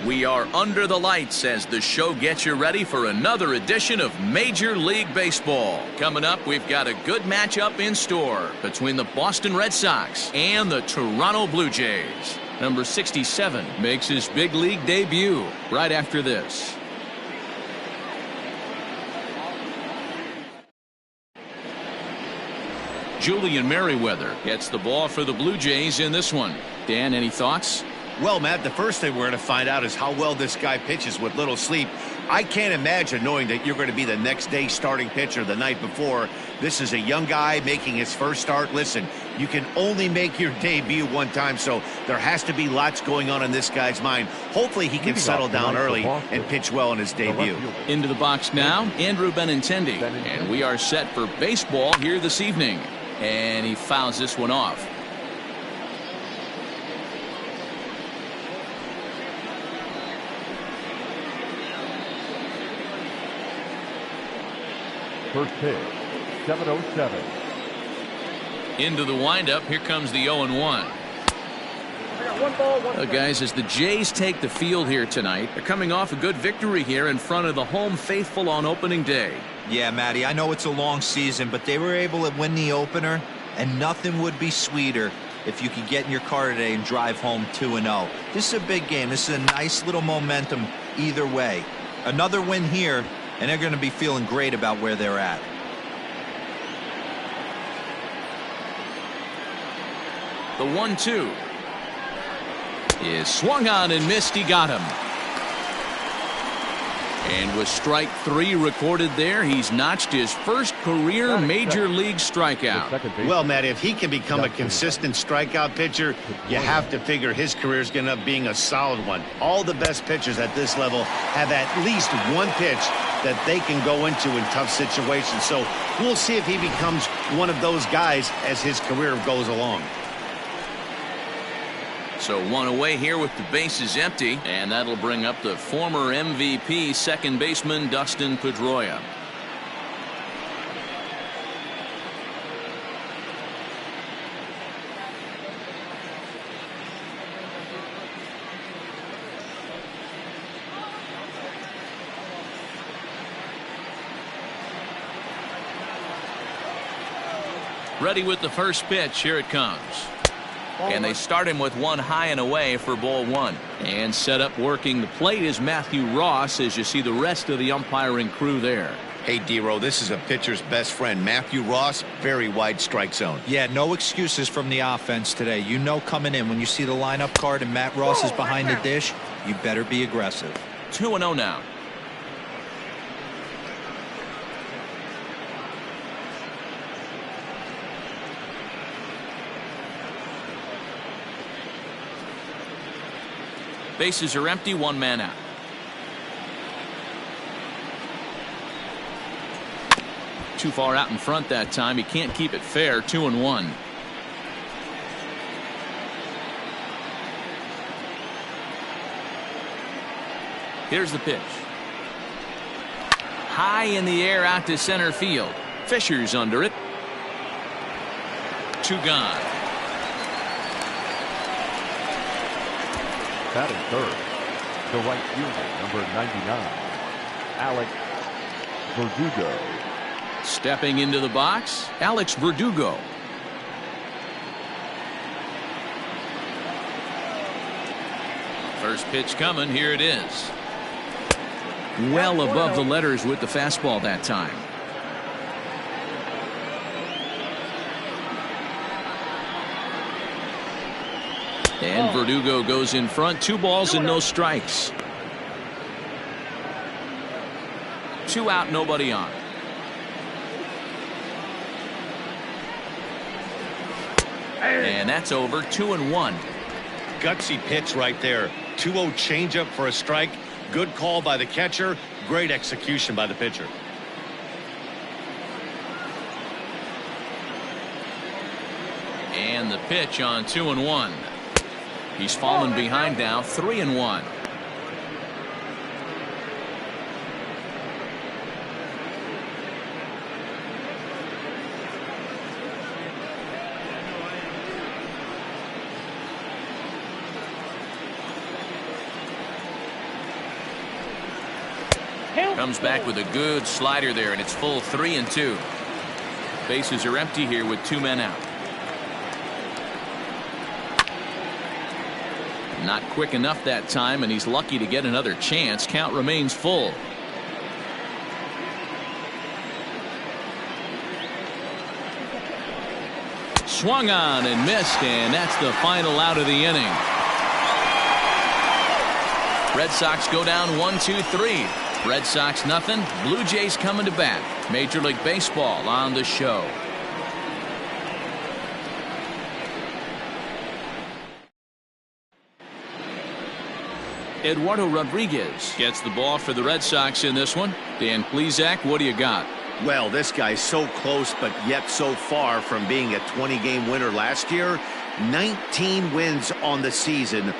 We are under the lights as the show gets you ready for another edition of Major League Baseball. Coming up, we've got a good matchup in store between the Boston Red Sox and the Toronto Blue Jays. Number 67 makes his big league debut right after this. Julian Merriweather gets the ball for the Blue Jays in this one. Dan, any thoughts? Well, Matt, the first thing we're going to find out is how well this guy pitches with little sleep. I can't imagine knowing that you're going to be the next day starting pitcher the night before. This is a young guy making his first start. Listen, you can only make your debut one time, so there has to be lots going on in this guy's mind. Hopefully he can settle down early and pitch well in his debut. Into the box now, Andrew Benintendi. And we are set for baseball here this evening. And he fouls this one off. First pitch, 7:07. Into the windup, here comes the 0-1. Guys, as the Jays take the field here tonight, they're coming off a good victory here in front of the home faithful on opening day. Yeah, Matty, I know it's a long season, but they were able to win the opener, and nothing would be sweeter if you could get in your car today and drive home 2-0. This is a big game. This is a nice little momentum either way. Another win here, and they're going to be feeling great about where they're at. The 1-2 is swung on and missed. He got him. And with strike 3 recorded there, he's notched his first career major league strikeout. Well, Matt, if he can become a consistent strikeout pitcher, you have to figure his career is going to end up being a solid one. All the best pitchers at this level have at least one pitch that they can go into in tough situations. So we'll see if he becomes one of those guys as his career goes along. So one away here with the bases empty, and that'll bring up the former MVP second baseman Dustin Pedroia. Ready with the first pitch. Here it comes. And they start him with one high and away for ball 1. And set up working the plate is Matthew Ross, as you see the rest of the umpiring crew there. Hey, D-Row, this is a pitcher's best friend, Matthew Ross. Very wide strike zone. Yeah, no excuses from the offense today. You know coming in when you see the lineup card and Matt Ross is behind the dish, you better be aggressive. 2-0 now. Bases are empty, one man out. Too far out in front that time. He can't keep it fair. 2-1. Here's the pitch. High in the air out to center field. Fisher's under it. 2 gone. Batting third, the right fielder, number 99, Alex Verdugo. Stepping into the box, Alex Verdugo. First pitch coming. Here it is. Well above the letters with the fastball that time. And Verdugo goes in front. 2 balls and no strikes. 2 out, nobody on. And that's over. 2-1. Gutsy pitch right there. 2-0 changeup for a strike. Good call by the catcher. Great execution by the pitcher. And the pitch on 2-1. He's fallen behind now. 3-1. Comes back with a good slider there, and it's full 3-2. Bases are empty here with 2 men out. Not quick enough that time, and he's lucky to get another chance. Count remains full. Swung on and missed, and that's the final out of the inning. Red Sox go down 1-2-3. Red Sox nothing. Blue Jays coming to bat. Major League Baseball on the show. Eduardo Rodriguez gets the ball for the Red Sox in this one. Dan Plesac, what do you got? Well, this guy's so close, but yet so far from being a 20-game winner last year. 19 wins on the season.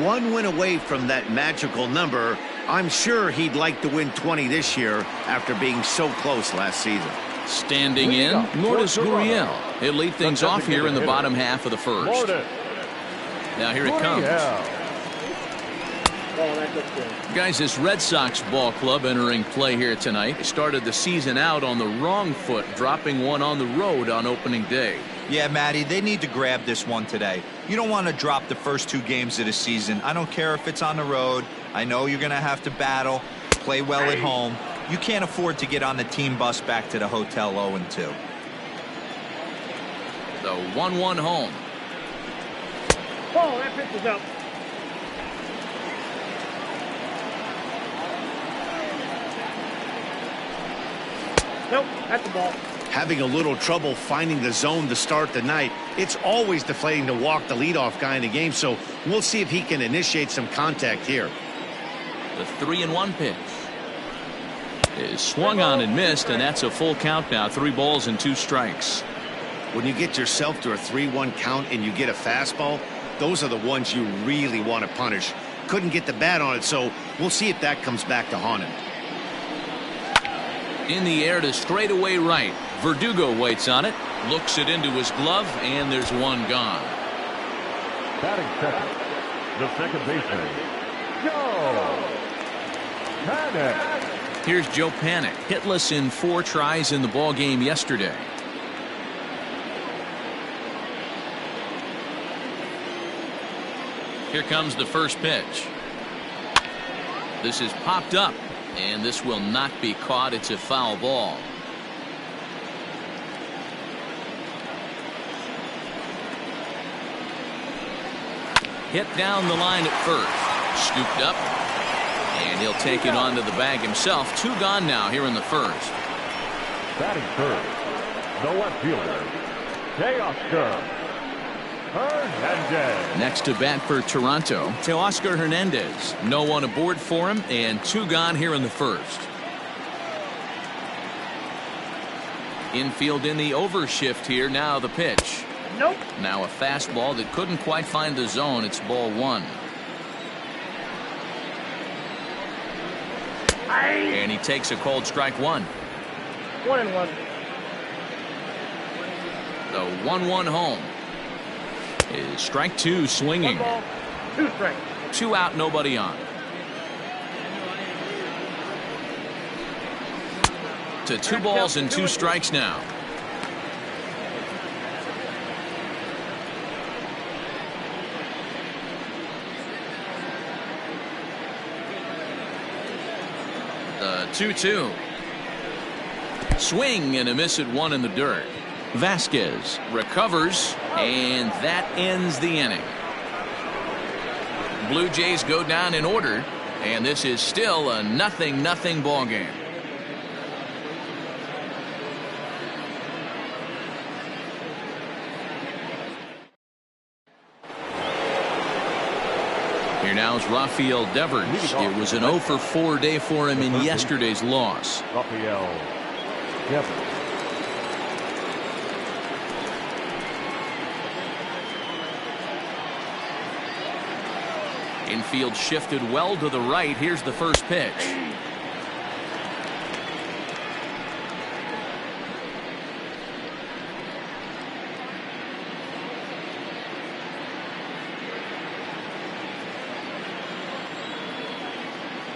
1 win away from that magical number. I'm sure he'd like to win 20 this year after being so close last season. Standing in, Lourdes Gurriel. He'll lead things off here in the bottom half of the first. Now here it comes. Guys, this Red Sox ball club entering play here tonight. They started the season out on the wrong foot, dropping one on the road on opening day. Yeah, Matty, they need to grab this one today. You don't want to drop the first 2 games of the season. I don't care if it's on the road. I know you're going to have to battle, play well at home. You can't afford to get on the team bus back to the hotel 0-2. The 1-1 home. Oh, that pitch is up. Nope, that's the ball. Having a little trouble finding the zone to start the night. It's always deflating to walk the leadoff guy in the game, so we'll see if he can initiate some contact here. The 3-1 pitch is swung on and missed, and that's a full count now. 3 balls and 2 strikes. When you get yourself to a 3-1 count and you get a fastball, those are the ones you really want to punish. Couldn't get the bat on it, so we'll see if that comes back to haunt him. In the air to straightaway right. Verdugo waits on it, looks it into his glove, and there's one gone. Batting second, the second baseman, Joe Panic. Here's Joe Panic, hitless in 4 tries in the ball game yesterday. Here comes the first pitch. This is popped up, and this will not be caught. It's a foul ball. Hit down the line at first. Scooped up. And he'll take it onto the bag himself. 2 gone now here in the first. Batting third, the left fielder, Teoscar Hernandez. Next to bat for Toronto, Teoscar Hernandez. No one aboard for him, and 2 gone here in the first. Infield in the overshift here. Now the pitch. Nope. Now a fastball that couldn't quite find the zone. It's ball 1. And he takes a cold strike 1. 1-1. The 1-1 home is strike 2 swinging. 1 ball, 2 strikes. 2 out, nobody on. To 2 balls and 2 strikes now. The 2-2. Swing and a miss at 1 in the dirt. Vasquez recovers, and that ends the inning. Blue Jays go down in order, and this is still a 0-0 ball game. Here now is Rafael Devers. It was an 0-for-4 day for him in yesterday's loss. Rafael Devers. Infield shifted well to the right. Here's the first pitch.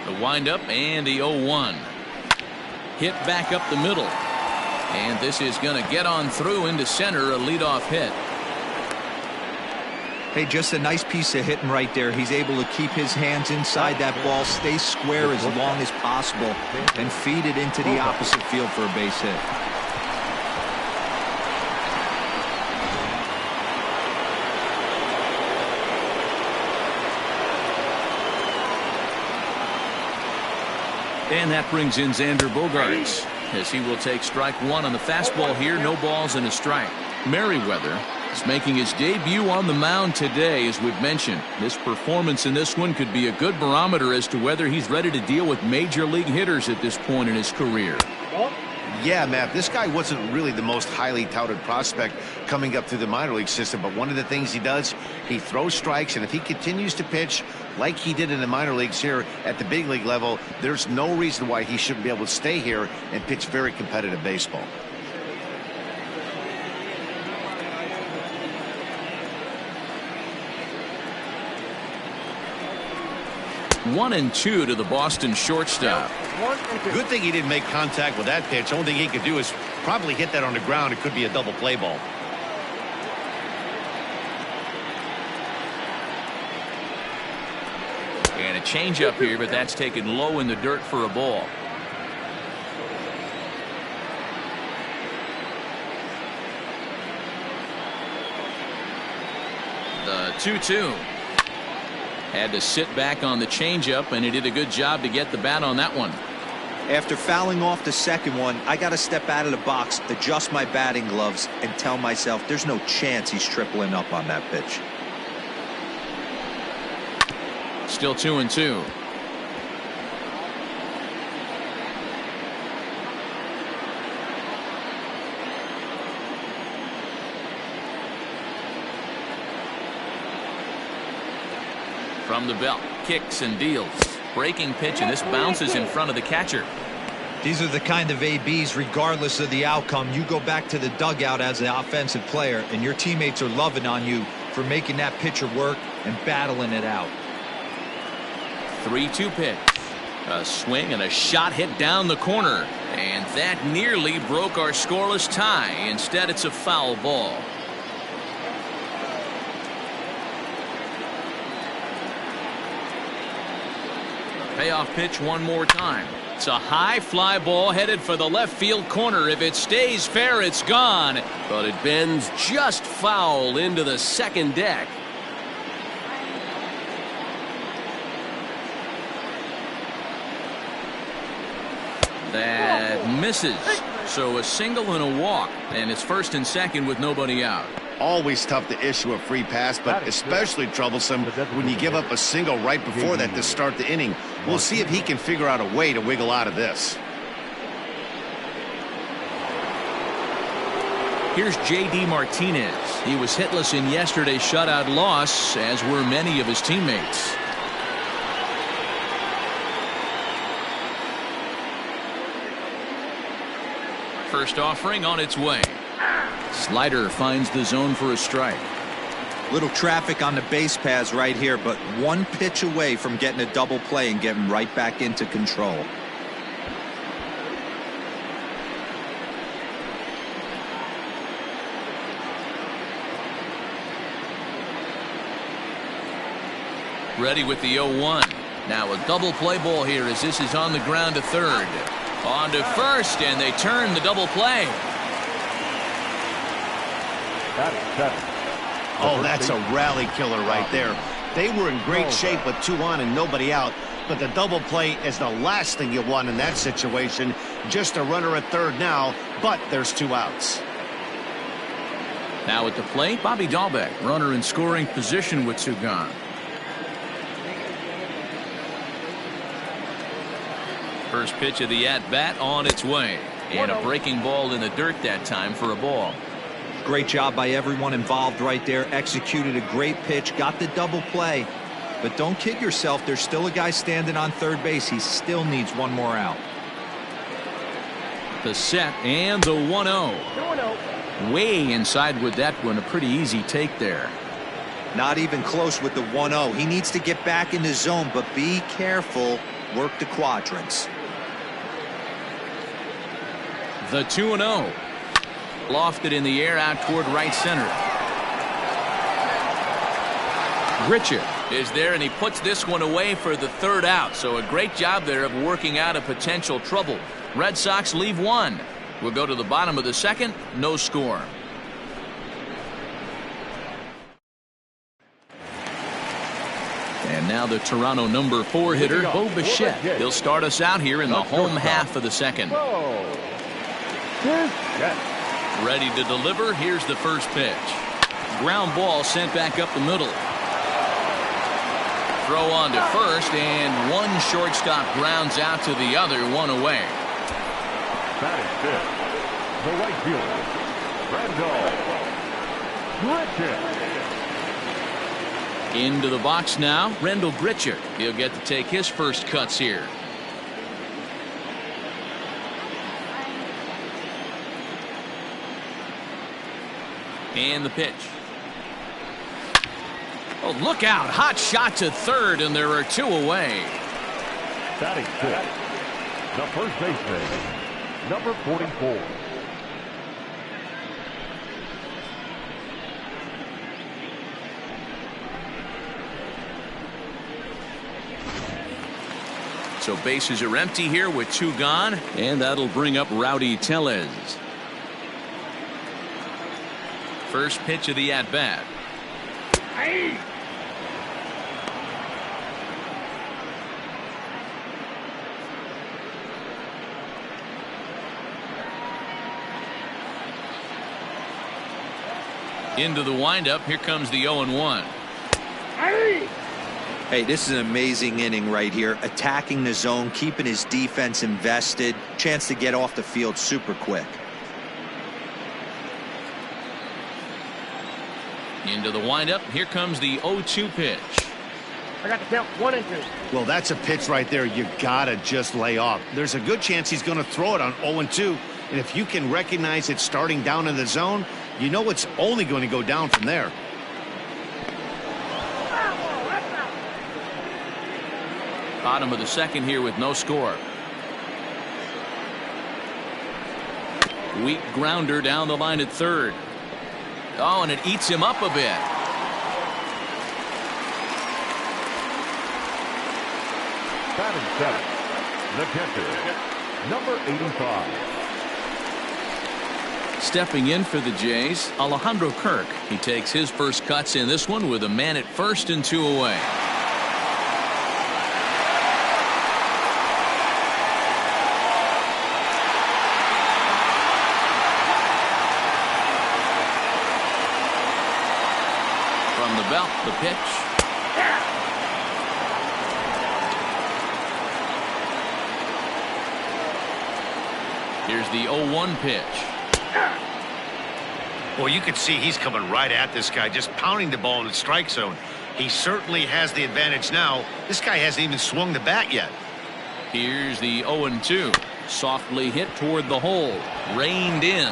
The windup and the 0-1. Hit back up the middle. And this is going to get on through into center, a leadoff hit. Hey, just a nice piece of hitting right there. He's able to keep his hands inside that ball, stay square as long as possible, and feed it into the opposite field for a base hit. And that brings in Xander Bogaerts, as he will take strike one on the fastball here. No balls and a strike. Merriweather is making his debut on the mound today, as we've mentioned. This performance in this one could be a good barometer as to whether he's ready to deal with major league hitters at this point in his career. Yeah, Matt, this guy wasn't really the most highly touted prospect coming up through the minor league system, but one of the things he does, he throws strikes, and if he continues to pitch like he did in the minor leagues here at the big league level, there's no reason why he shouldn't be able to stay here and pitch very competitive baseball. 1-2 to the Boston shortstop. Good thing he didn't make contact with that pitch. Only thing he could do is probably hit that on the ground. It could be a double play ball. And a changeup here, but that's taken low in the dirt for a ball. The 2-2. Had to sit back on the changeup, and he did a good job to get the bat on that one. After fouling off the second one, I got to step out of the box, adjust my batting gloves, and tell myself there's no chance he's tripling up on that pitch. Still 2-2. From the belt, kicks and deals. Breaking pitch, and this bounces in front of the catcher. These are the kind of ABs, regardless of the outcome, you go back to the dugout as an offensive player, and your teammates are loving on you for making that pitcher work and battling it out. 3-2 pitch. A swing and a shot hit down the corner. And that nearly broke our scoreless tie. Instead, it's a foul ball. Payoff pitch one more time. It's a high fly ball headed for the left field corner. If it stays fair, it's gone. But it bends just foul into the second deck. That misses. So a single and a walk. And it's first and second with nobody out. Always tough to issue a free pass, but especially troublesome when you give up a single right before that to start the inning. We'll see if he can figure out a way to wiggle out of this. Here's J.D. Martinez. He was hitless in yesterday's shutout loss, as were many of his teammates. First offering on its way. Slider finds the zone for a strike. Little traffic on the base paths right here, but one pitch away from getting a double play and getting right back into control. Ready with the 0-1. Now a double play ball here as this is on the ground to third. On to first, and they turn the double play. Oh, that's a rally killer right there. They were in great shape with 2 on and nobody out, but the double play is the last thing you want in that situation. Just a runner at third now, but there's 2 outs. Now at the plate, Bobby Dahlbeck, runner in scoring position with 2 gone. First pitch of the at-bat on its way. And a breaking ball in the dirt that time for a ball. Great job by everyone involved right there. Executed a great pitch, got the double play. But don't kid yourself, there's still a guy standing on third base. He still needs one more out. The set and the 1-0. Way inside with that one. A pretty easy take there. Not even close with the 1-0. He needs to get back in the zone, but be careful. Work the quadrants. The 2-0. Lofted in the air out toward right center. Grichuk is there, and he puts this one away for the third out. So a great job there of working out a potential trouble. Red Sox leave one. We'll go to the bottom of the second. No score. And now the Toronto number 4 hitter, Bo Bichette. He'll start us out here in the home half of the second. Ready to deliver. Here's the first pitch. Ground ball sent back up the middle. Throw on to first, and one shortstop grounds out to the other, one away. Batting fifth, the right fielder, Rendell Grichuk. Into the box now, Rendell Grichuk. He'll get to take his first cuts here. And the pitch. Oh, look out. Hot shot to third, and there are 2 away. Batting fifth, the first baseman, number 44. So bases are empty here with 2 gone, and that'll bring up Rowdy Tellez. First pitch of the at-bat. Hey! Into the windup. Here comes the 0-1. Hey! Hey, this is an amazing inning right here. Attacking the zone, keeping his defense invested. Chance to get off the field super quick. Into the windup. Here comes the 0-2 pitch. I got the count 1 and 2. Well, that's a pitch right there you gotta just lay off. There's a good chance he's going to throw it on 0-2, and if you can recognize it starting down in the zone, you know it's only going to go down from there. Bottom of the second here with no score. Weak grounder down the line at third. Oh, and it eats him up a bit. Batting seventh, the catcher, number 85. Stepping in for the Jays, Alejandro Kirk. He takes his first cuts in this one with a man at first and 2 away. From the belt, the pitch. Here's the 0-1 pitch. Well, you can see he's coming right at this guy, just pounding the ball in the strike zone. He certainly has the advantage now. This guy hasn't even swung the bat yet. Here's the 0-2. Softly hit toward the hole. Reined in.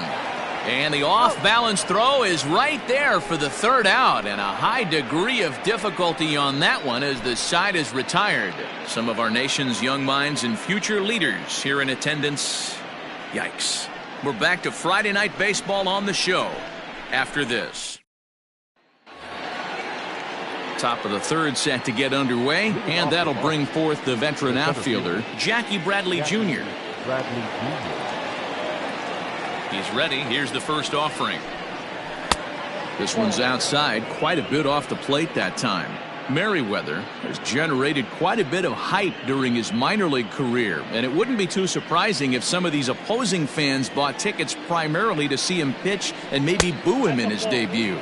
And the off-balance throw is right there for the third out. And a high degree of difficulty on that one as the side is retired. Some of our nation's young minds and future leaders here in attendance. Yikes. We're back to Friday Night Baseball on the show after this. Top of the third set to get underway, and that'll bring forth the veteran outfielder, Jackie Bradley Jr. He's ready. Here's the first offering. This one's outside, quite a bit off the plate that time. Merriweather has generated quite a bit of hype during his minor league career, and it wouldn't be too surprising if some of these opposing fans bought tickets primarily to see him pitch and maybe boo him in his debut.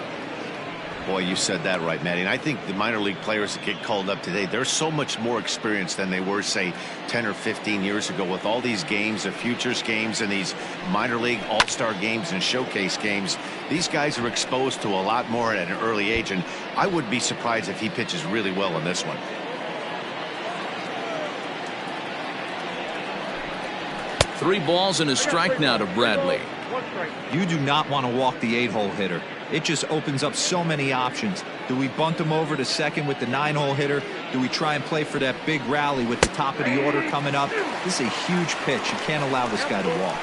Boy, you said that right, Matty. And I think the minor league players that get called up today, they're so much more experienced than they were, say, 10 or 15 years ago with all these games, the futures games and these minor league all-star games and showcase games. These guys are exposed to a lot more at an early age, and I wouldn't be surprised if he pitches really well in this one. Three balls and a strike now to Bradley. You do not want to walk the 8-hole hitter. It just opens up so many options. Do we bunt him over to second with the 9-hole hitter? Do we try and play for that big rally with the top of the order coming up? This is a huge pitch. You can't allow this guy to walk.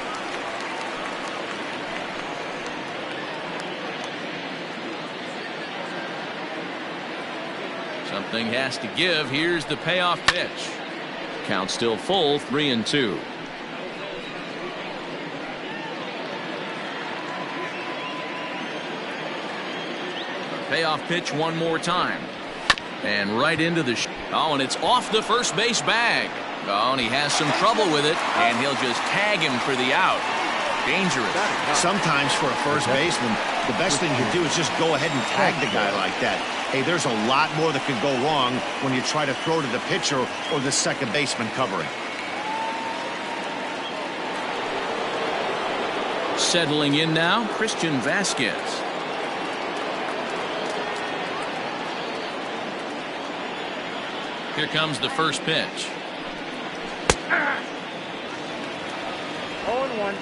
Thing has to give. Here's the payoff pitch. Count still full, 3-2. Payoff pitch one more time. And right into the and it's off the first base bag. Oh, and he has some trouble with it, and he'll just tag him for the out. Dangerous. Sometimes for a first baseman, the best thing to do is just go ahead and tag the guy like that. Hey, there's a lot more that can go wrong when you try to throw to the pitcher or the second baseman covering. Settling in now, Christian Vasquez. Here comes the first pitch. 0-1.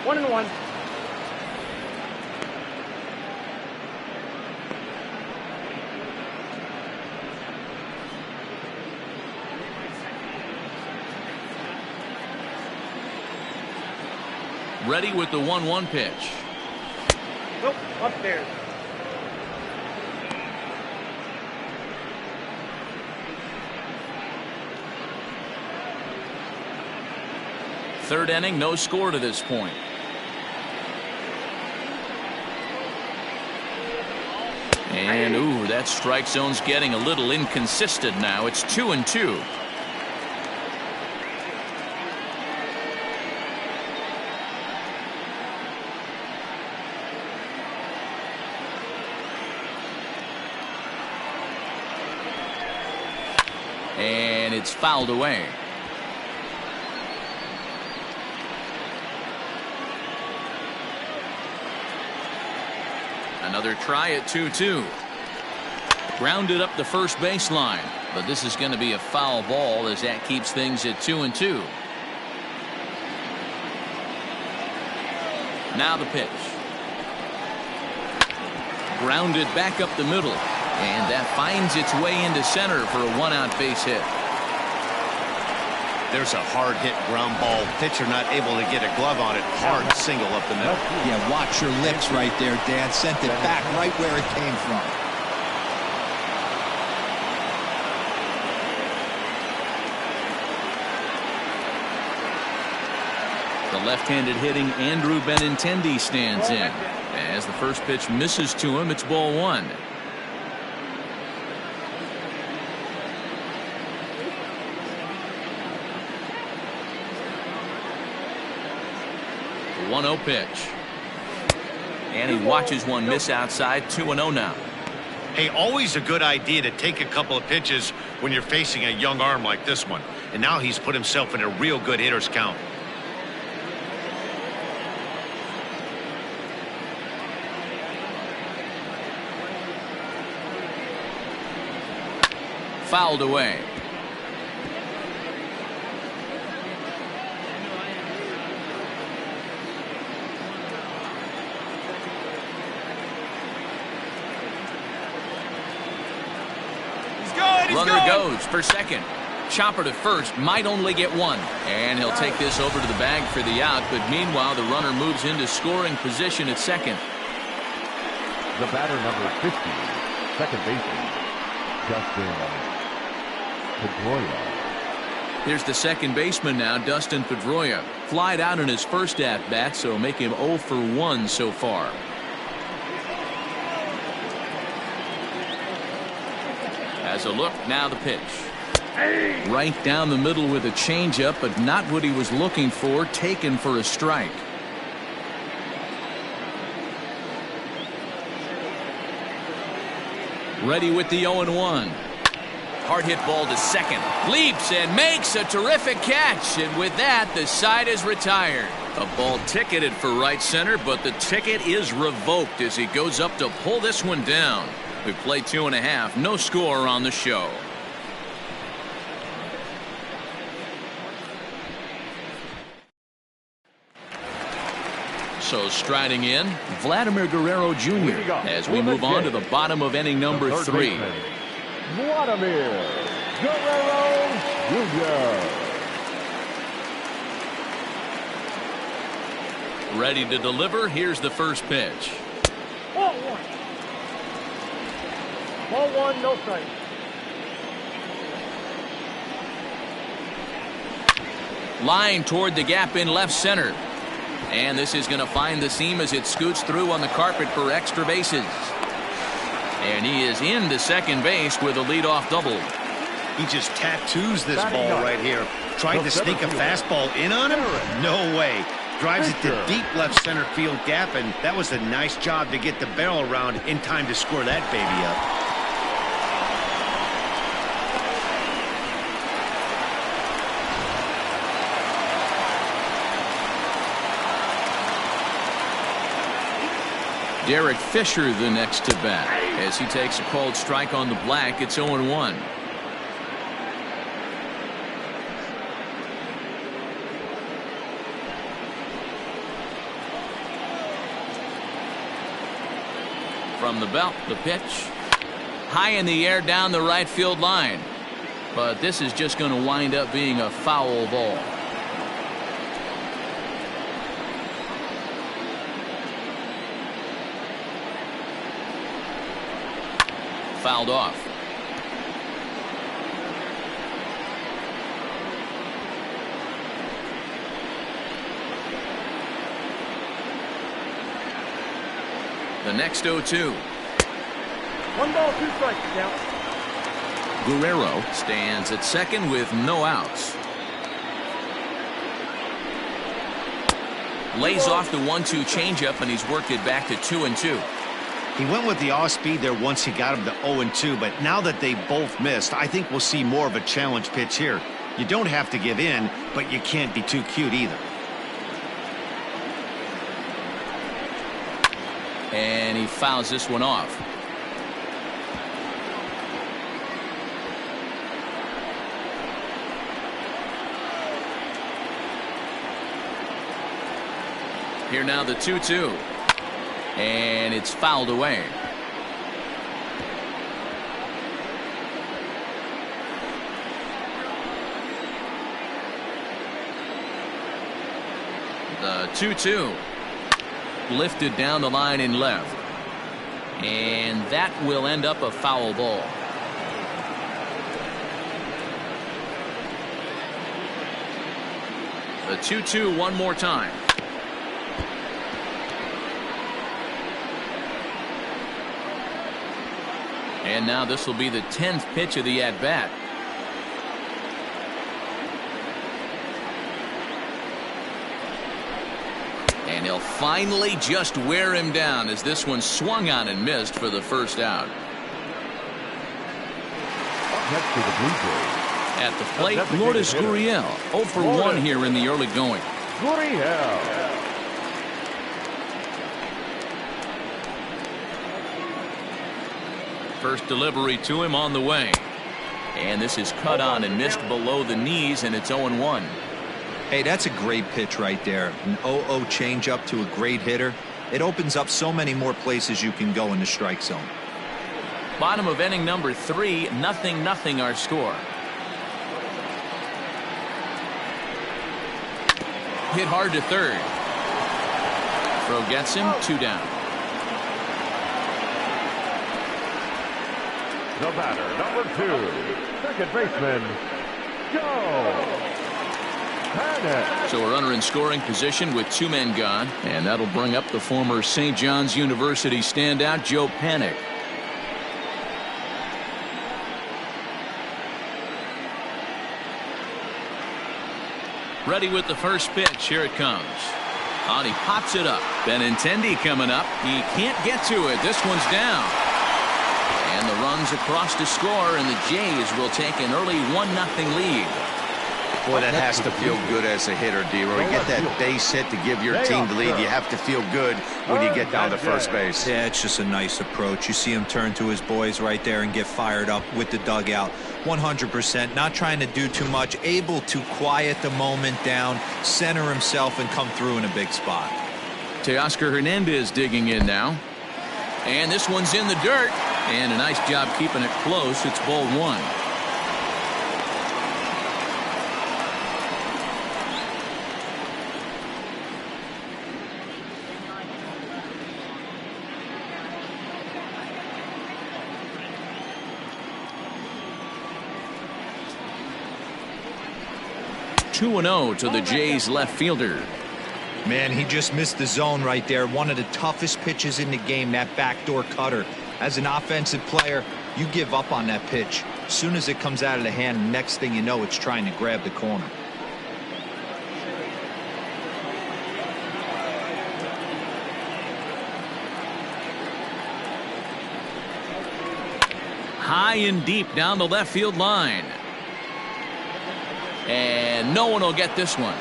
One and one. Ready with the 1-1 pitch. Nope, upstairs. Third inning, no score to this point. And ooh, that strike zone's getting a little inconsistent now. It's 2-2. And it's fouled away. Another try at 2-2. Grounded up the first baseline, but this is going to be a foul ball as that keeps things at 2-2. Now the pitch. Grounded back up the middle, and that finds its way into center for a one-out base hit. There's a hard hit ground ball. Pitcher not able to get a glove on it. Hard single up the middle. Yeah, watch your lips right there, Dan. Sent it back right where it came from. The left-handed hitting Andrew Benintendi stands in. As the first pitch misses to him, it's ball one. The 1-0 pitch. And he watches one miss outside. 2-0 now. Hey, always a good idea to take a couple of pitches when you're facing a young arm like this one. And now he's put himself in a real good hitter's count. Fouled away. Runner goes for second. Chopper to first, might only get one. And he'll take this over to the bag for the out, but meanwhile the runner moves into scoring position at second. The batter number 50, second baseman, Dustin Pedroia. Here's the second baseman now, Dustin Pedroia. Flied out in his first at-bat, so make him 0 for 1 so far. As a look, now the pitch. Right down the middle with a changeup, but not what he was looking for, taken for a strike. Ready with the 0-1. Hard hit ball to second. Leaps and makes a terrific catch. And with that, the side is retired. A ball ticketed for right center, but the ticket is revoked as he goes up to pull this one down. We play 2.5. No score on the show. So striding in, Vladimir Guerrero Jr. as we move on to the bottom of inning number 3. Vladimir Guerrero Jr. Ready to deliver. Here's the first pitch. Ball one. Ball one, no strike. Line toward the gap in left center. And this is going to find the seam as it scoots through on the carpet for extra bases. And he is into second base with a leadoff double. He just tattoos this ball right here. Tried to sneak a fastball in on him? No way. Drives it to deep left center field gap, and that was a nice job to get the barrel around in time to score that baby up. Derek Fisher the next to bat as he takes a called strike on the black. It's 0-1. From the belt, the pitch high in the air down the right field line, but this is just going to wind up being a foul ball. Fouled off. The next 0-2. 1 ball, 2 strikes, count. Guerrero stands at second with no outs. Lays off the 1-2 changeup, and he's worked it back to 2-2. He went with the off speed there once he got him to 0-2, but now that they both missed, I think we'll see more of a challenge pitch here. You don't have to give in, but you can't be too cute either. And he fouls this one off. Here now the 2-2. And it's fouled away. The 2-2 lifted down the line in left, and that will end up a foul ball. The 2-2 one more time. And now this will be the 10th pitch of the at-bat. And he'll finally just wear him down as this one swung on and missed for the first out. Next to the Blue Jays. At the plate, Lourdes Gurriel, 0 for 1 here in the early going. Gurriel. First delivery to him on the way. And this is cut on and missed below the knees, and it's 0-1. Hey, that's a great pitch right there. An 0-0 changeup to a great hitter. It opens up so many more places you can go in the strike zone. Bottom of inning number 3, 0-0 our score. Hit hard to third. Throw gets him, 2 down. The batter, number 2, second baseman, Joe Panik. So a runner in scoring position with 2 men gone, and that'll bring up the former St. John's University standout Joe Panik. Ready with the first pitch. Here it comes. And he pops it up. Benintendi coming up. He can't get to it. This one's down. And the runs across to score, and the Jays will take an early 1-0 lead. Boy, that has to feel good as a hitter, D-Roy. You get that base hit to give your team the lead. You have to feel good when you get down to first base. Yeah, it's just a nice approach. You see him turn to his boys right there and get fired up with the dugout. 100%, not trying to do too much, able to quiet the moment down, center himself, and come through in a big spot. Teoscar Hernandez digging in now. And this one's in the dirt. And a nice job keeping it close. It's ball 1. 2-0 to the Jays left fielder. Man, he just missed the zone right there. One of the toughest pitches in the game, that backdoor cutter. As an offensive player, you give up on that pitch. As soon as it comes out of the hand, next thing you know, it's trying to grab the corner. High and deep down the left field line. And no one will get this one.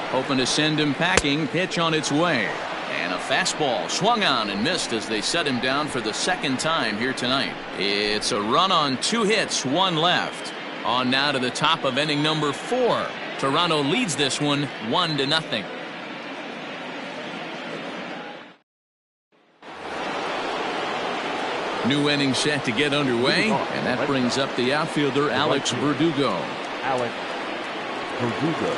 Hoping to send him packing. Pitch on its way. And a fastball swung on and missed as they set him down for the second time here tonight. It's a run on 2 hits, 1 left. On now to the top of inning number 4. Toronto leads this one 1-0. New inning set to get underway, and that brings up the outfielder Alex Verdugo. Alex Verdugo.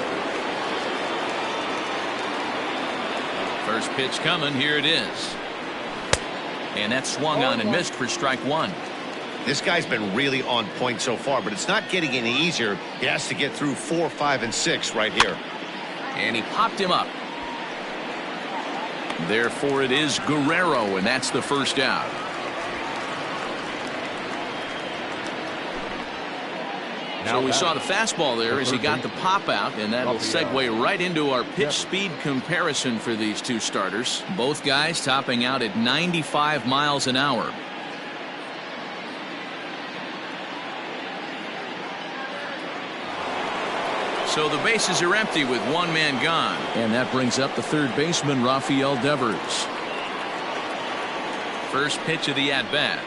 First pitch coming. Here it is. And that swung on and missed for strike 1. This guy's been really on point so far, but it's not getting any easier. He has to get through 4, 5, and 6 right here. And he popped him up. Therefore, it is Guerrero, and that's the first out. So we saw the fastball there as he got the pop out, and that'll segue right into our pitch speed comparison for these two starters. Both guys topping out at 95 miles an hour. So the bases are empty with 1 man gone. And that brings up the third baseman, Rafael Devers. First pitch of the at-bat.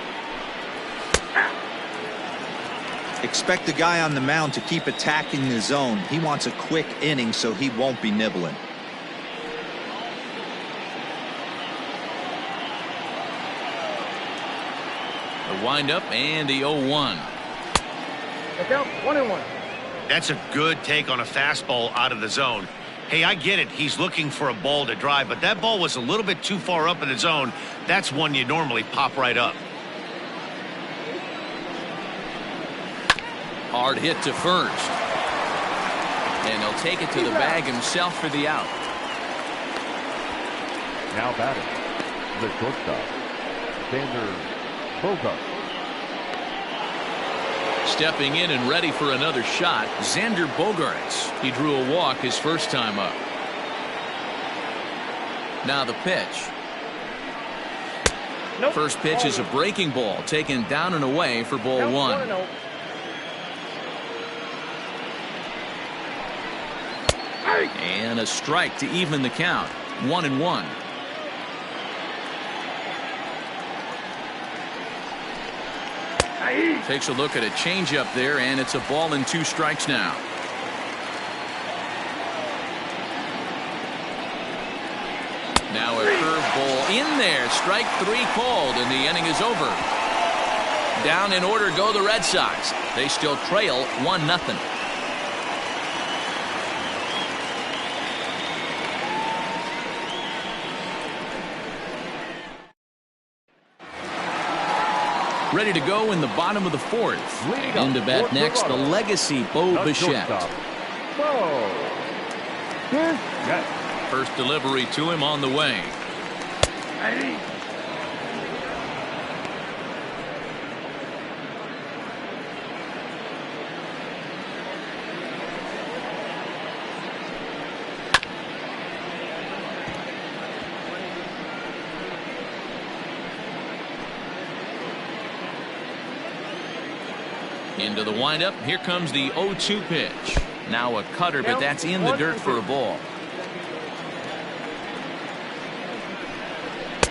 Expect the guy on the mound to keep attacking the zone. He wants a quick inning, so he won't be nibbling. The windup and the 0-1. Look out, 1-1. That's a good take on a fastball out of the zone. Hey, I get it. He's looking for a ball to drive, but that ball was a little bit too far up in the zone. That's one you normally pop right up. Hard hit to first. And he'll take it to the bag himself for the out. Now batting, the shortstop, Xander Bogaerts. Stepping in and ready for another shot, Xander Bogaerts. He drew a walk his first time up. Now the pitch. Nope. First pitch is a breaking ball taken down and away for ball Nope, 1. 1-0. And a strike to even the count. 1-1. Takes a look at a changeup there, and it's a ball and 2 strikes now. Now a curveball in there. Strike 3 called, and the inning is over. Down in order go the Red Sox. They still trail 1-0. Ready to go in the bottom of the 4th. And to bat next, the legacy Bo Bichette. First delivery to him on the way. Into the windup. Here comes the 0-2 pitch. Now a cutter, but that's in the dirt for a ball.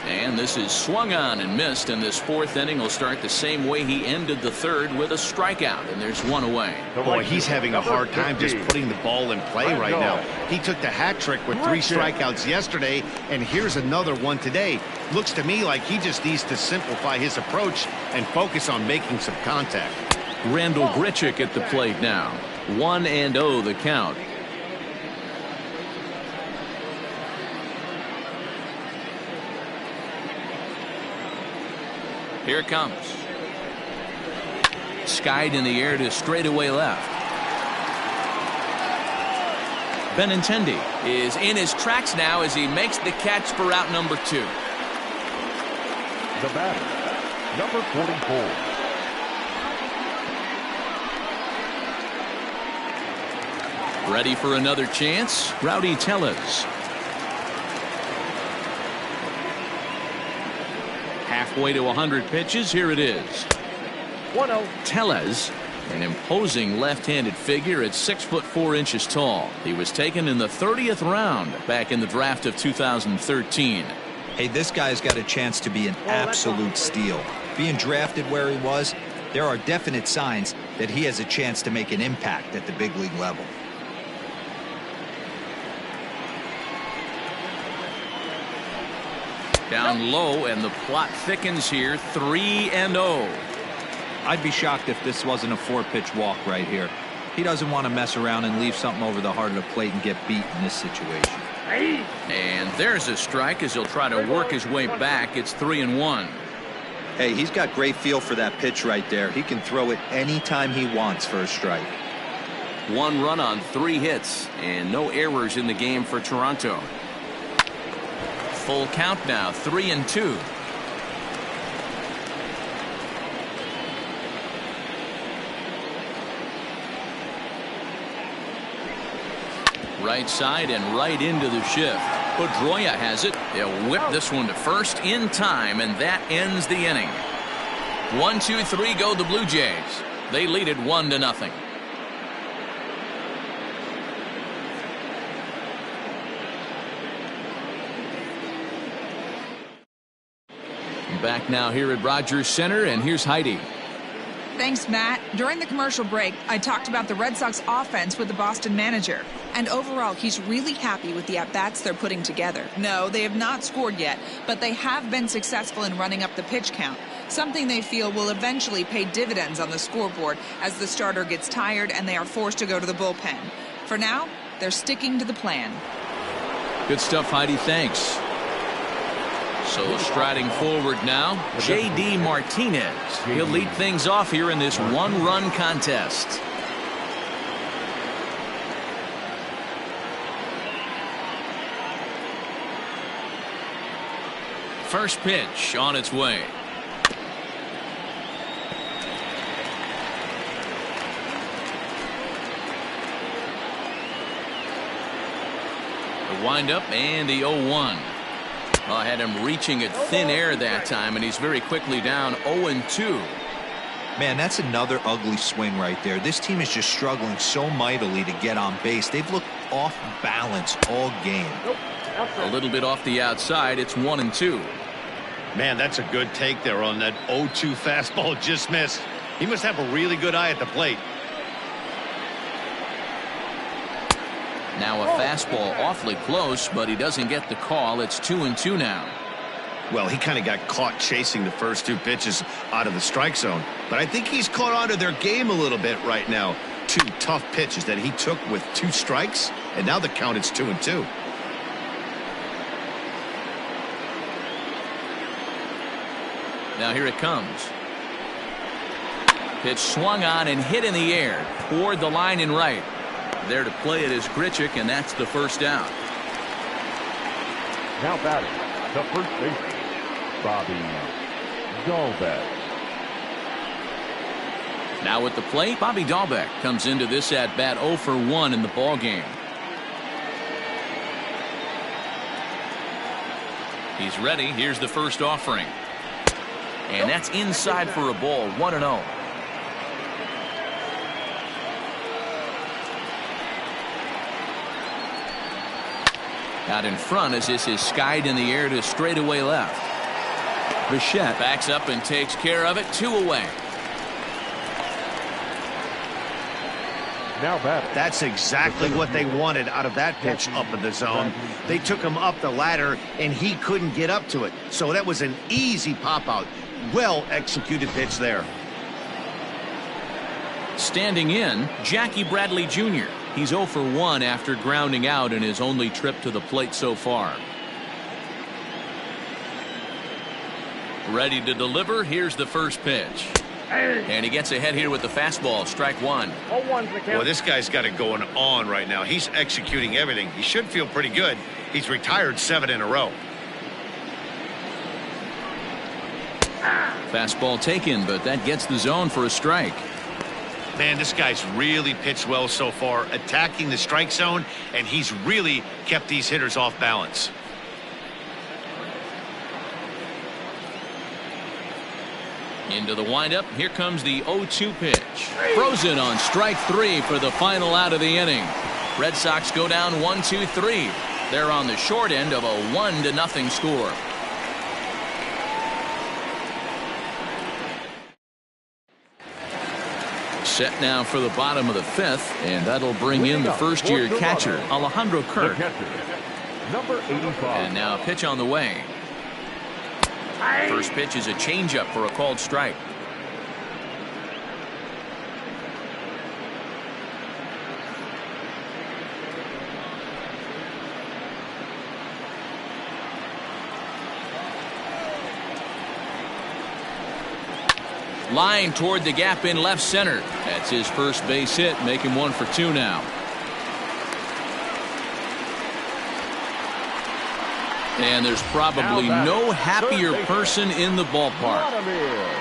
And this is swung on and missed, and this 4th inning will start the same way he ended the 3rd with a strikeout, and there's 1 away. Boy, he's having a hard time just putting the ball in play right now. He took the hat trick with 3 strikeouts yesterday, and here's another one today. Looks to me like he just needs to simplify his approach and focus on making some contact. Randall Grichuk at the plate now. 1-0 the count. Here it comes. Skied in the air to straightaway left. Benintendi is in his tracks now as he makes the catch for out number 2. The batter, number 44. Ready for another chance, Rowdy Tellez. Halfway to 100 pitches, here it is. 1-0. Tellez, an imposing left-handed figure at 6'4" tall. He was taken in the 30th round back in the draft of 2013. Hey, this guy's got a chance to be an absolute steal. Being drafted where he was, there are definite signs that he has a chance to make an impact at the big league level. Down low, and the plot thickens here. 3-0. I'd be shocked if this wasn't a 4-pitch walk right here. He doesn't want to mess around and leave something over the heart of the plate and get beat in this situation. And there's a strike as he'll try to work his way back. It's 3-1. Hey, he's got great feel for that pitch right there. He can throw it anytime he wants for a strike. 1 run on 3 hits and no errors in the game for Toronto. Full count now, 3-2. Right side and right into the shift. Pedroia has it. They'll whip this one to first in time, and that ends the inning. 1-2-3 go the Blue Jays. They lead it 1-0. Back now here at Rogers Center, and here's Heidi. Thanks, Matt. During the commercial break, I talked about the Red Sox offense with the Boston manager. And overall, he's really happy with the at-bats they're putting together. No, they have not scored yet, but they have been successful in running up the pitch count, something they feel will eventually pay dividends on the scoreboard as the starter gets tired and they are forced to go to the bullpen. For now, they're sticking to the plan. Good stuff, Heidi. Thanks. So striding forward now, J.D. Martinez. He'll lead things off here in this 1-run contest. First pitch on its way. The windup and the 0-1. I had him reaching at thin air that time, and he's very quickly down 0-2. Man, that's another ugly swing right there. This team is just struggling so mightily to get on base. They've looked off balance all game. A little bit off the outside. It's 1-2. Man, that's a good take there on that 0-2 fastball just missed. He must have a really good eye at the plate. Now a fastball awfully close, but he doesn't get the call. It's 2-2 now. Well, he kind of got caught chasing the first 2 pitches out of the strike zone. But I think he's caught on to their game a little bit right now. 2 tough pitches that he took with 2 strikes, and now the count is 2-2. Now here it comes. Pitch swung on and hit in the air toward the line in right. There to play it is Grichuk, and that's the first out. Now batting, the first baseman, Bobby Dahlbeck. Now at the plate, Bobby Dahlbeck comes into this at-bat 0 for 1 in the ballgame. He's ready. Here's the first offering. And that's inside for a ball, 1-0. Out in front as this is skied in the air to straightaway left. Bichette backs up and takes care of it. 2 away. Now batting. That's exactly what they wanted out of that pitch up in the zone. They took him up the ladder, and he couldn't get up to it. So that was an easy pop-out. Well-executed pitch there. Standing in, Jackie Bradley Jr. He's 0 for 1 after grounding out in his only trip to the plate so far. Ready to deliver. Here's the first pitch. And he gets ahead here with the fastball. Strike one. Well, this guy's got it going on right now. He's executing everything. He should feel pretty good. He's retired 7 in a row. Fastball taken, but that gets the zone for a strike. Man, this guy's really pitched well so far, attacking the strike zone, and he's really kept these hitters off balance. Into the windup. Here comes the 0-2 pitch. Frozen on strike 3 for the final out of the inning. Red Sox go down 1-2-3. They're on the short end of a 1-0 score. Set now for the bottom of the 5th, and that'll bring in the first-year catcher, Alejandro Kirk. Number 85. And now a pitch on the way. First pitch is a changeup for a called strike. Line toward the gap in left center. That's his first base hit, making 1 for 2 now. And there's probably no happier person in the ballpark.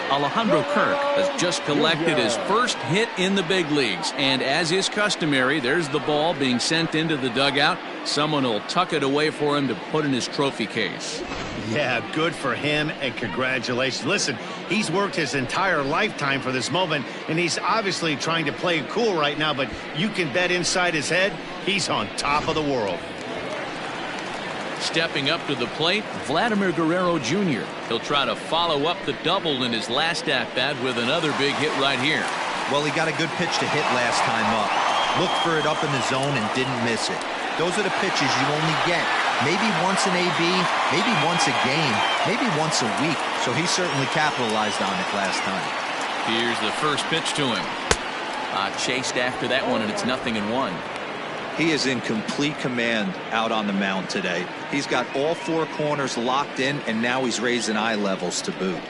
Alejandro Kirk has just collected his first hit in the big leagues. And as is customary, there's the ball being sent into the dugout. Someone will tuck it away for him to put in his trophy case. Yeah, good for him, and congratulations. Listen, he's worked his entire lifetime for this moment, and he's obviously trying to play it cool right now, but you can bet inside his head, he's on top of the world. Stepping up to the plate, Vladimir Guerrero Jr. He'll try to follow up the double in his last at-bat with another big hit right here. Well, he got a good pitch to hit last time up. Looked for it up in the zone and didn't miss it. Those are the pitches you only get maybe once an AB, maybe once a game, maybe once a week. So he certainly capitalized on it last time. Here's the first pitch to him. Chased after that one, and it's 0-1. He is in complete command out on the mound today. He's got all 4 corners locked in, and now he's raising eye levels to boot.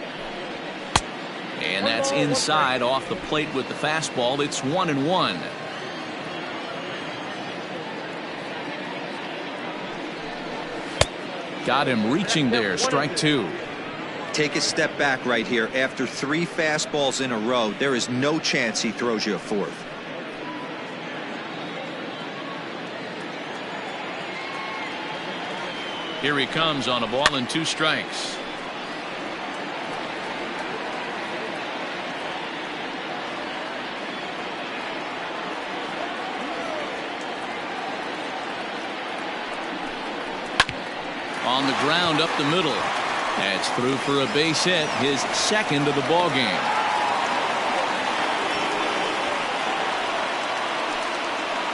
And that's inside off the plate with the fastball. It's 1-1. Got him reaching there. Strike 2. Take a step back right here. After 3 fastballs in a row, there is no chance he throws you a 4th. Here he comes on a ball and 2 strikes. On the ground up the middle. That's through for a base hit, his 2nd of the ball game.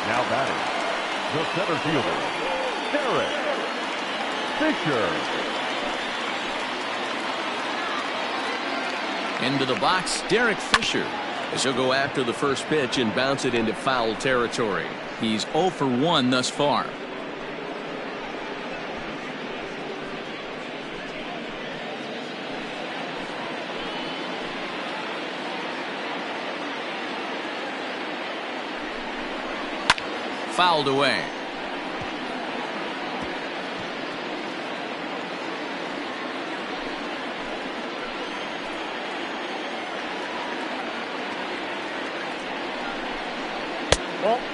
Now batting, the center fielder, Derek Fisher. Into the box, Derek Fisher, as he'll go after the first pitch and bounce it into foul territory. He's 0 for 1 thus far. Fouled away.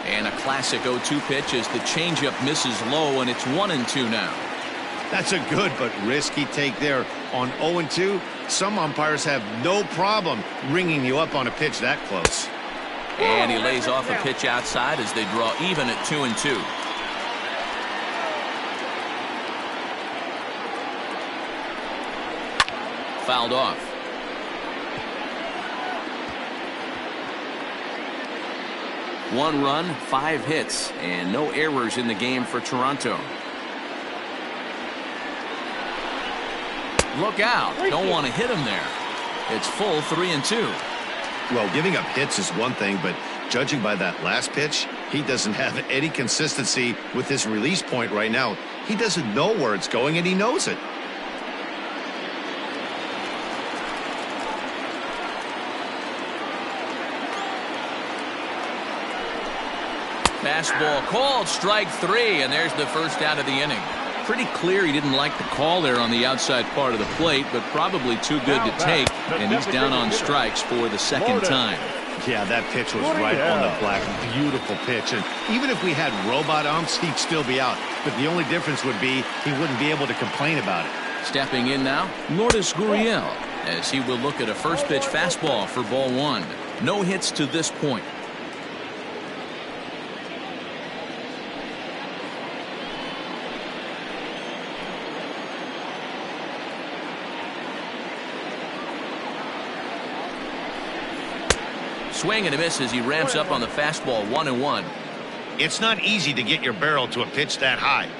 And a classic 0-2 pitch as the changeup misses low, and it's 1-2 now. That's a good but risky take there. On 0-2, some umpires have no problem ringing you up on a pitch that close. And he lays off a pitch outside as they draw even at 2-2. Fouled off. One run, 5 hits, and no errors in the game for Toronto. Look out. Don't want to hit him there. It's full 3-2. Well, giving up hits is one thing, but judging by that last pitch, he doesn't have any consistency with his release point right now. He doesn't know where it's going, and he knows it. Fastball called, strike 3, and there's the first out of the inning. Pretty clear he didn't like the call there on the outside part of the plate, but probably too good to take, and he's down on strikes for the second time. Yeah, that pitch was right on the black. Beautiful pitch. And even if we had robot umps, he'd still be out. But the only difference would be he wouldn't be able to complain about it. Stepping in now, Lourdes Gurriel, as he will look at a first pitch fastball for ball 1. No hits to this point. Swing and a miss as he ramps up on the fastball. 1-1. It's not easy to get your barrel to a pitch that high.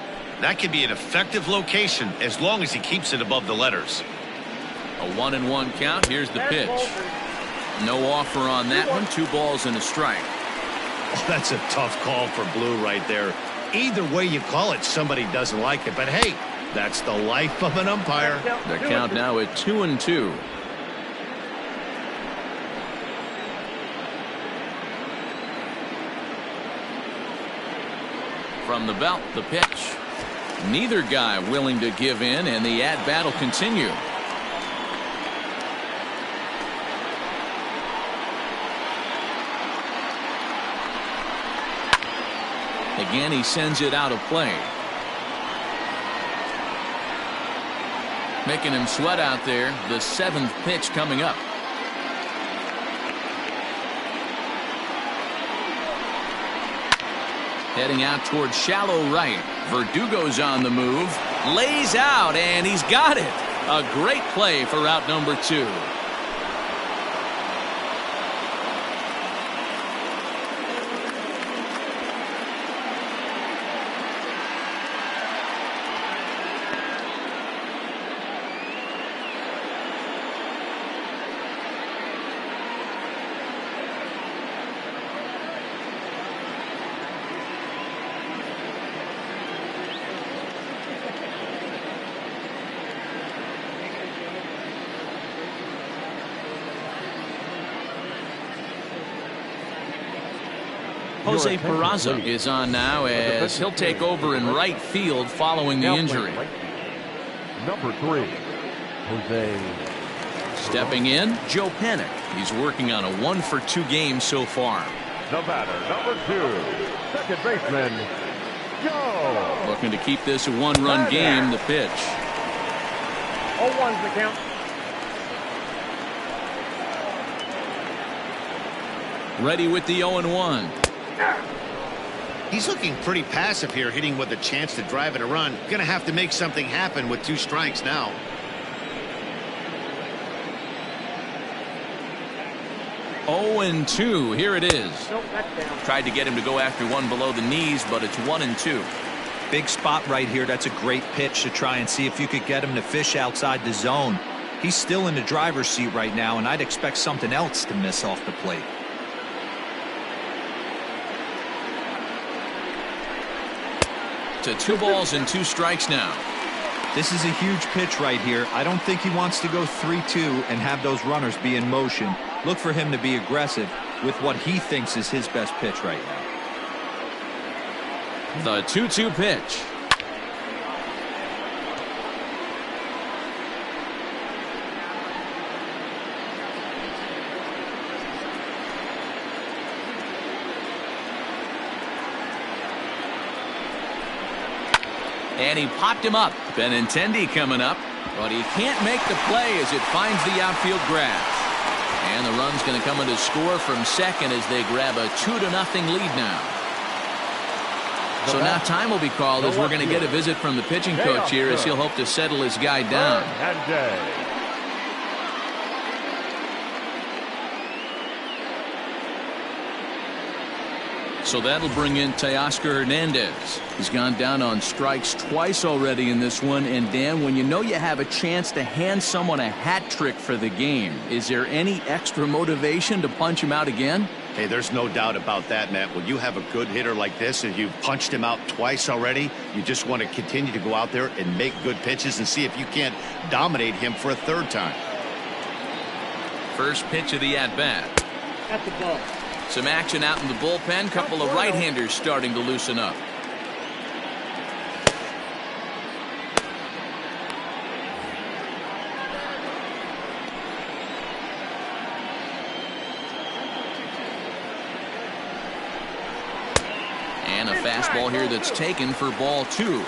That can be an effective location as long as he keeps it above the letters. A 1-1 count. Here's the pitch. No offer on that one. 2 balls and a strike. Oh, that's a tough call for Blue right there. Either way you call it, somebody doesn't like it. But hey, that's the life of an umpire. The count now at 2-2. From the belt, the pitch. Neither guy willing to give in, and the at-bat will continue. Again, he sends it out of play. Making him sweat out there. The 7th pitch coming up. Heading out towards shallow right. Verdugo's on the move. Lays out, and he's got it. A great play for out number 2. Jose Peraza is on now as he'll take over in right field following the injury. Number 3, Jose. Stepping in, Joe Panik. He's working on a 1-for-2 game so far. The batter, number 2, second baseman, Joe. Looking to keep this a 1-run game. The pitch. 0-1's the count. Ready with the 0-1. He's looking pretty passive here, hitting with a chance to drive in a run. Gonna have to make something happen with 2 strikes now. Oh, and 2. Here it is. Nope, that's down. Tried to get him to go after one below the knees, but it's 1-2. Big spot right here. That's a great pitch to try and see if you could get him to fish outside the zone. He's still in the driver's seat right now, and I'd expect something else to miss off the plate. To 2 balls and 2 strikes now. This is a huge pitch right here. I don't think he wants to go 3-2 and have those runners be in motion. Look for him to be aggressive with what he thinks is his best pitch right now. The 2-2 pitch. And he popped him up. Benintendi coming up, but he can't make the play as it finds the outfield grass. And the run's going to come in to score from second as they grab a 2-0 lead now. So now time will be called as we're going to get a visit from the pitching coach here as he'll hope to settle his guy down. So that'll bring in Teoscar Hernandez. He's gone down on strikes twice already in this one. And Dan, when you know you have a chance to hand someone a hat trick for the game, is there any extra motivation to punch him out again? Hey, there's no doubt about that, Matt. When you have a good hitter like this and you've punched him out twice already, you just want to continue to go out there and make good pitches and see if you can't dominate him for a 3rd time. First pitch of the at-bat. That's the ball. Some action out in the bullpen. Couple of right-handers starting to loosen up. And a fastball here that's taken for ball 2.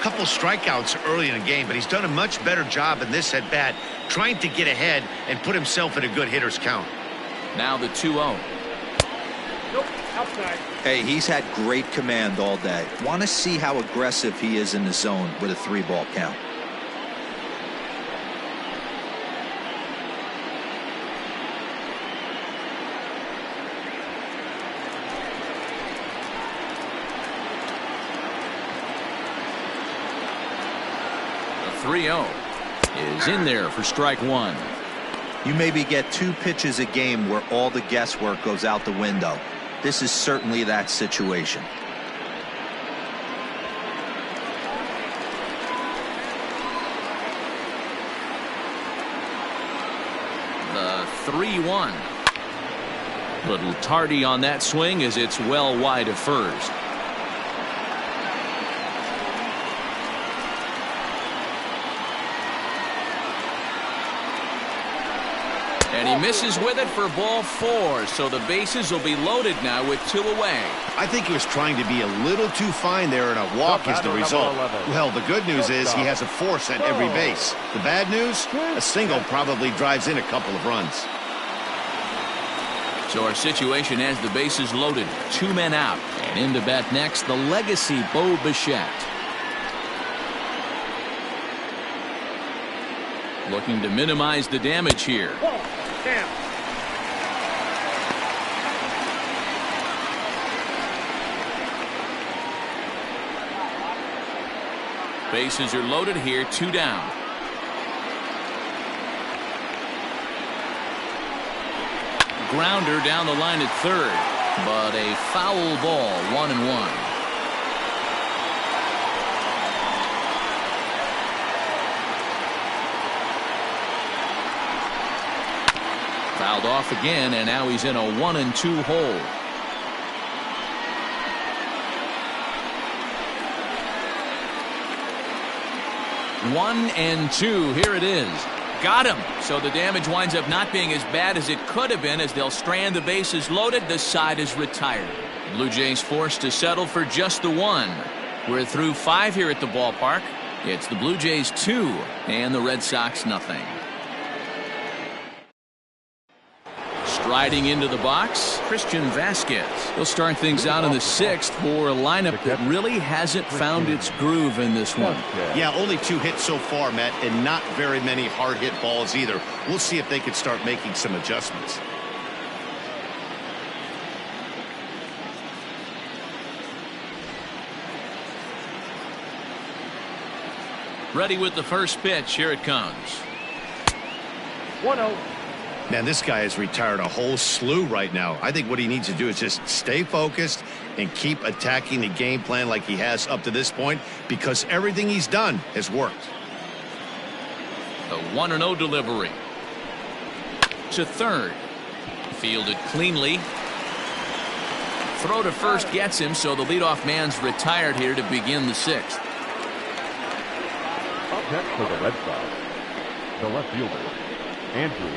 Couple strikeouts early in the game, but he's done a much better job in this at bat, trying to get ahead and put himself in a good hitter's count. Now the 2-0. Nope, outside. Hey, he's had great command all day. Want to see how aggressive he is in the zone with a 3-ball count. The 3-0 is in there for strike 1. You maybe get 2 pitches a game where all the guesswork goes out the window. This is certainly that situation. The 3-1. Little tardy on that swing as it's well wide of first. And he misses with it for ball 4, so the bases will be loaded now with 2 away. I think he was trying to be a little too fine there, and a walk is the result. Well, the good news is he has a force at every base. The bad news, a single probably drives in a couple of runs. So our situation has the bases loaded, 2 men out. And in to bat next, the legacy Bo Bichette. Looking to minimize the damage here. Damn. Bases are loaded here, 2 down. Grounder down the line at third, but a foul ball, 1-1. Fouled off again, and now he's in a 1-2 hole. One and 2. Here it is. Got him. So the damage winds up not being as bad as it could have been as they'll strand the bases loaded. The side is retired. Blue Jays forced to settle for just the 1. We're through 5 here at the ballpark. It's the Blue Jays 2 and the Red Sox nothing. Striding into the box, Christian Vasquez. He'll start things out in the 6th for a lineup that really hasn't found its groove in this one. Yeah, only 2 hits so far, Matt, and not very many hard hit balls either. We'll see if they can start making some adjustments. Ready with the first pitch. Here it comes. 1-0. Man, this guy has retired a whole slew right now. I think what he needs to do is just stay focused and keep attacking the game plan like he has up to this point, because everything he's done has worked. The 1-0 delivery. To third. Fielded cleanly. Throw to first gets him, so the leadoff man's retired here to begin the 6th. Up next for the Red Sox, the left fielder, Andrew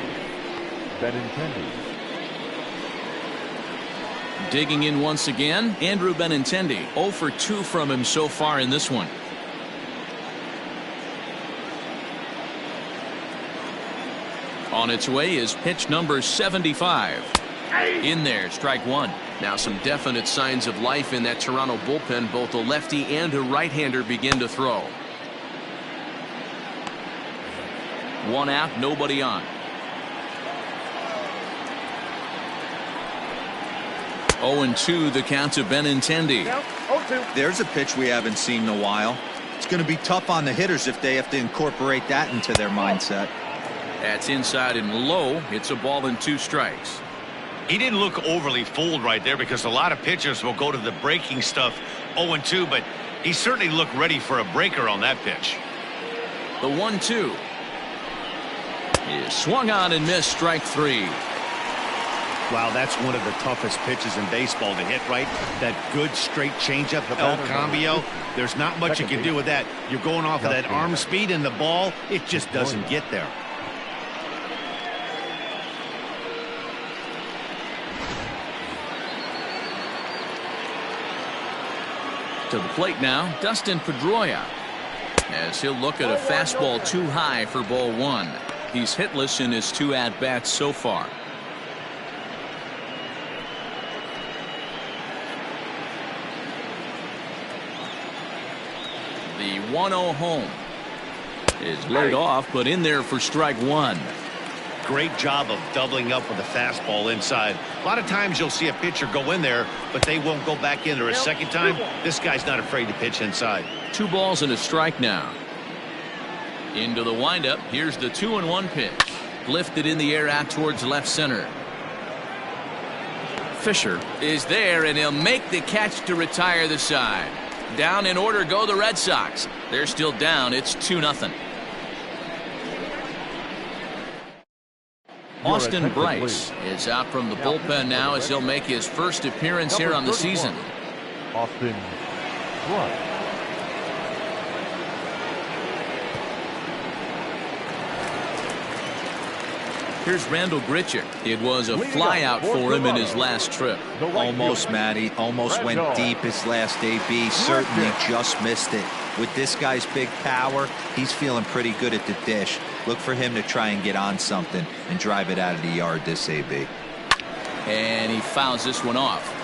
Benintendi. Digging in once again, Andrew Benintendi. 0 for 2 from him so far in this one. On its way is pitch number 75. In there, strike 1. Now some definite signs of life in that Toronto bullpen. Both a lefty and a right-hander begin to throw. 1 out, nobody on. 0-2 the count to Benintendi. 0-2. There's a pitch we haven't seen in a while. It's going to be tough on the hitters if they have to incorporate that into their mindset. That's inside and low. It's a ball and 2 strikes. He didn't look overly fooled right there, because a lot of pitchers will go to the breaking stuff 0-2, but he certainly looked ready for a breaker on that pitch. The 1-2 is swung on and missed, strike 3. Wow, that's one of the toughest pitches in baseball to hit, right? That good straight changeup, El Cambio. There's not much you can do with that. You're going off of that arm speed, and the ball, it just doesn't get there. To the plate now, Dustin Pedroia, as he'll look at a fastball too high for ball one. He's hitless in his 2 at-bats so far. The 1-0 home is laid off, but in there for strike one. Great job of doubling up with a fastball inside. A lot of times you'll see a pitcher go in there, but they won't go back in there a second time. This guy's not afraid to pitch inside. 2 balls and a strike now. Into the windup. Here's the 2-1 pitch. Lifted in the air out towards left center. Fisher is there, and he'll make the catch to retire the side. Down in order go the Red Sox. They're still down. It's 2-0. Austin Bryce is out from the bullpen now as he'll make his first appearance here on the season. Austin Bryce. Here's Randall Grichuk. It was a flyout for him in his last trip. Almost, Matty. Almost went deep his last AB. Certainly just missed it. With this guy's big power, he's feeling pretty good at the dish. Look for him to try and get on something and drive it out of the yard this AB. And he fouls this one off.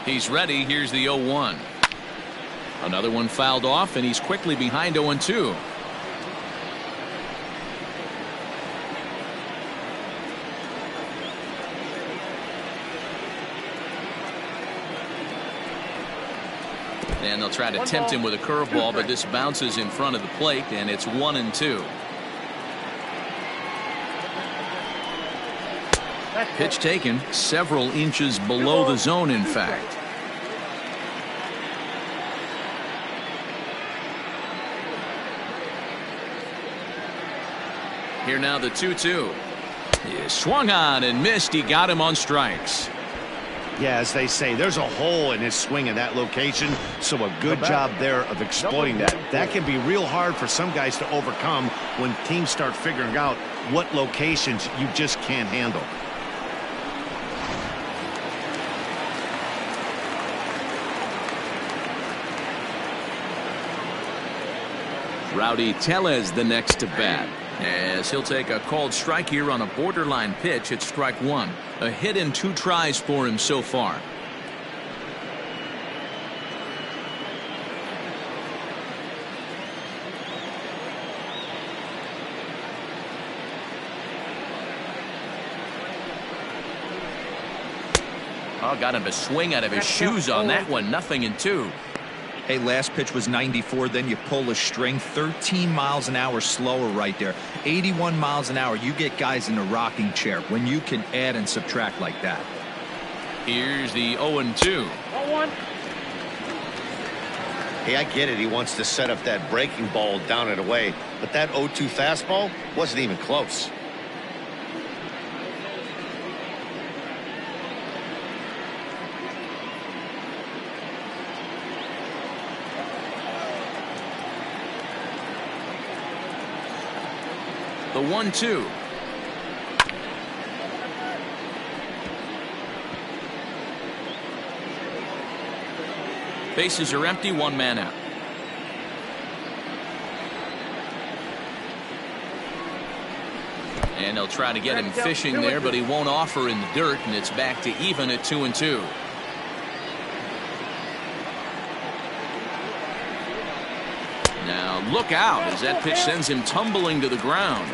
He's ready. Here's the 0-1. Another one fouled off, and he's quickly behind 0-2. And they'll try to tempt him with a curveball, but this bounces in front of the plate, and it's 1-2. Pitch taken several inches below the zone, in fact. Here now the 2-2. He swung on and missed. He got him on strikes. Yeah, as they say, there's a hole in his swing in that location, so a good job there of exploiting that. That can be real hard for some guys to overcome when teams start figuring out what locations you just can't handle. Rowdy Tellez the next to bat, as he'll take a called strike here on a borderline pitch at strike one. A hit in 2 tries for him so far. Oh, got him to swing out of his shoes on that one. 0-2. Hey, last pitch was 94. Then you pull a string. 13 miles an hour slower right there. 81 miles an hour. You get guys in a rocking chair when you can add and subtract like that. Here's the 0-2. 0-1. Hey, I get it. He wants to set up that breaking ball down and away, but that 0-2 fastball wasn't even close. The 1-2. Bases are empty, 1 man out. And they'll try to get him fishing there, but he won't offer in the dirt, and it's back to even at 2-2. Now look out as that pitch sends him tumbling to the ground.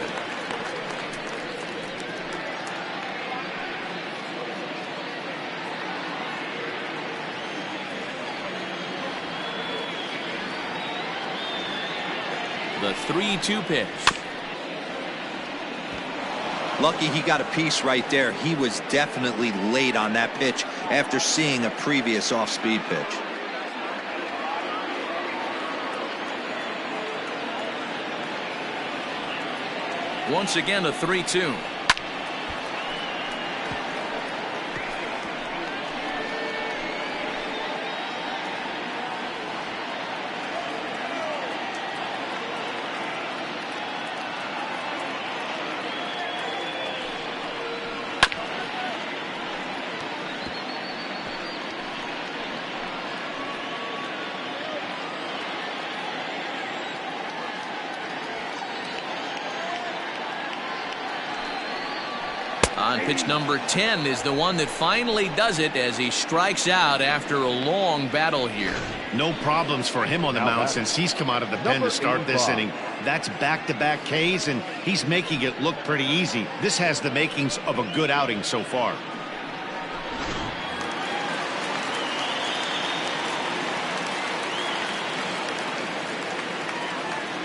The 3-2 pitch. Lucky he got a piece right there. He was definitely late on that pitch after seeing a previous off-speed pitch. Once again, a 3-2. On pitch number 10 is the one that finally does it as he strikes out after a long battle here. No problems for him on the mound since he's come out of the pen to start this inning. That's back-to-back Ks, and he's making it look pretty easy. This has the makings of a good outing so far.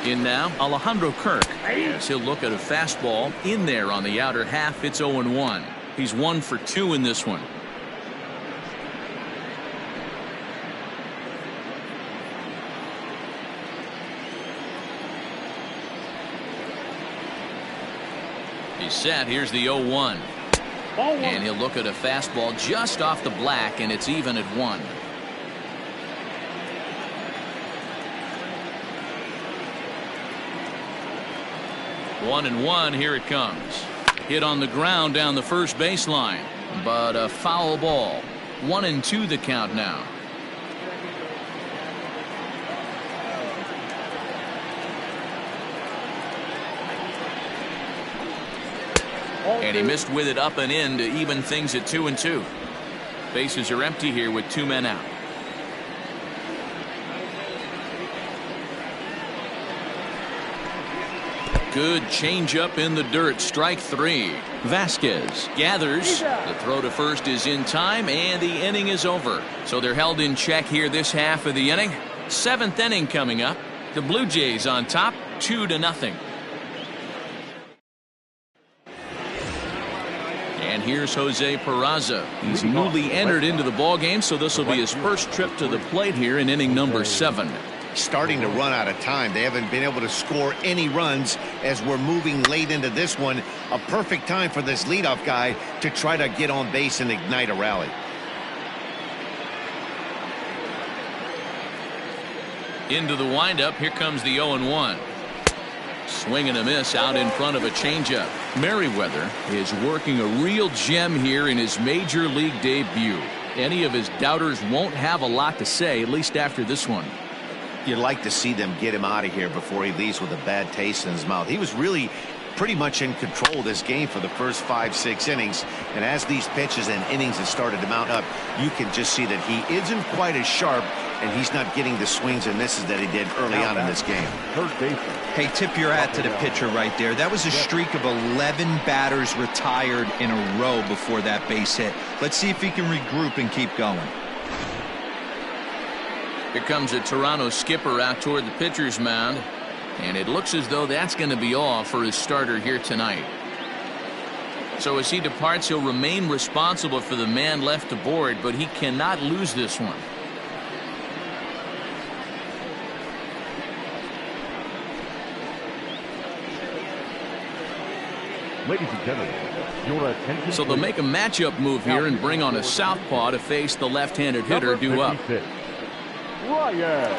In now, Alejandro Kirk. As he'll look at a fastball in there on the outer half. It's 0-1. He's 1 for 2 in this one. He's set. Here's the 0-1. And he'll look at a fastball just off the black, and it's even at 1. One and one. Here it comes. Hit on the ground down the first baseline, but a foul ball. 1-2 the count now. And he missed with it up and in to even things at 2-2. Bases are empty here with 2 men out. Good changeup in the dirt. Strike 3. Vasquez gathers. The throw to first is in time, and the inning is over. So they're held in check here this half of the inning. 7th inning coming up. The Blue Jays on top, 2-0. And here's Jose Peraza. He's newly entered into the ballgame, so this will be his first trip to the plate here in inning number 7. Starting to run out of time. They haven't been able to score any runs as we're moving late into this one. A perfect time for this leadoff guy to try to get on base and ignite a rally. Into the windup. Here comes the 0-1. Swing and a miss out in front of a changeup. Merriweather is working a real gem here in his major league debut. Any of his doubters won't have a lot to say, at least after this one. You'd like to see them get him out of here before he leaves with a bad taste in his mouth. He was really pretty much in control of this game for the first 5-6 innings. And as these pitches and innings have started to mount up, you can just see that he isn't quite as sharp, and he's not getting the swings and misses that he did early on in this game. Hey, tip your hat to the pitcher right there. That was a streak of 11 batters retired in a row before that base hit. Let's see if he can regroup and keep going. Here comes a Toronto skipper out toward the pitcher's mound, and it looks as though that's going to be all for his starter here tonight. So as he departs, he'll remain responsible for the man left aboard, but he cannot lose this one. Ladies and gentlemen, your attention. So they'll make a matchup move here and bring on a southpaw to face the left-handed hitter due up. Ryan,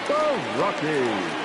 the Rockies.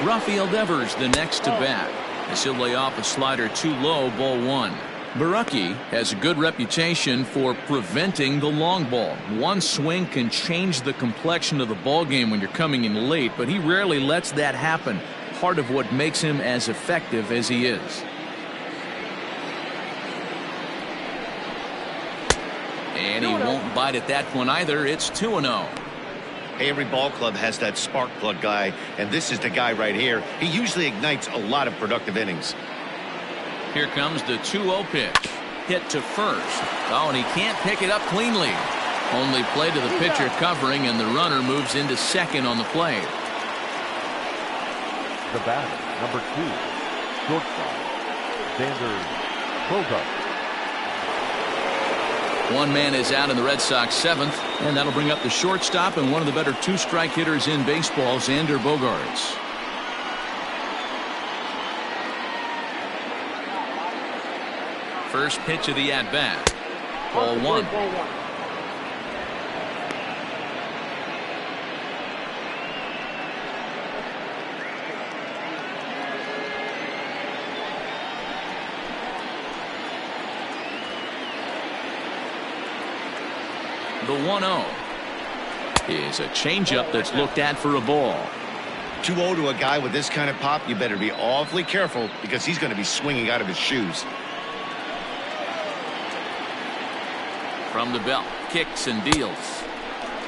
Rafael Devers the next to bat. As he'll lay off a slider too low, ball 1. Baraki has a good reputation for preventing the long ball. One swing can change the complexion of the ball game when you're coming in late, but he rarely lets that happen. Part of what makes him as effective as he is. And he won't bite at that one either. It's 2-0. Every ball club has that spark plug guy, and this is the guy right here. He usually ignites a lot of productive innings. Here comes the 2-0 pitch. Hit to first. Oh, and he can't pick it up cleanly. Only play to the pitcher covering, and the runner moves into second on the play. The batter, number 2, shortstop, Xander Burgess. One man is out in the Red Sox seventh, and that'll bring up the shortstop and one of the better two-strike hitters in baseball, Xander Bogaerts. First pitch of the at-bat. Ball one. The 1-0 is a changeup that's looked at for a ball. 2-0 to a guy with this kind of pop, you better be awfully careful because he's going to be swinging out of his shoes. From the belt, kicks and deals.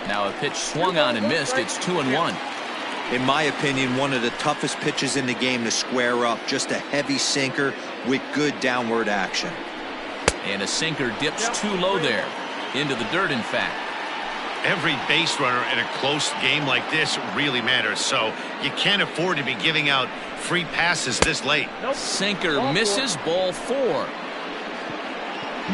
Now a pitch swung on and missed. It's 2-1. In my opinion, one of the toughest pitches in the game to square up. Just a heavy sinker with good downward action. And a sinker dips too low there. Into the dirt, in fact. Every base runner in a close game like this really matters, so you can't afford to be giving out free passes this late. Sinker misses. Ball four.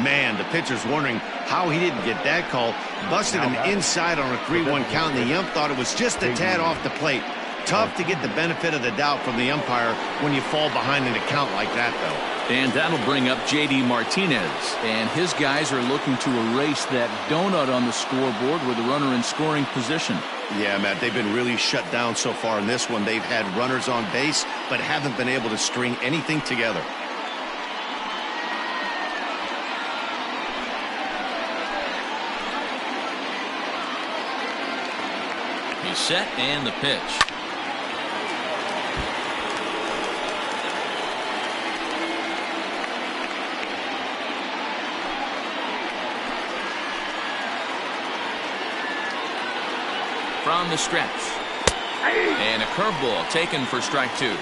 Man, the pitcher's wondering how he didn't get that call. Busted him inside on a 3-1 count, and the ump thought it was just a tad off the plate. Tough to get the benefit of the doubt from the umpire when you fall behind in a count like that, though. And that'll bring up J.D. Martinez. And his guys are looking to erase that donut on the scoreboard with a runner in scoring position. Yeah, Matt, they've been really shut down so far in this one. They've had runners on base, but haven't been able to string anything together. He's set, and the pitch. From the stretch. And a curveball taken for strike two.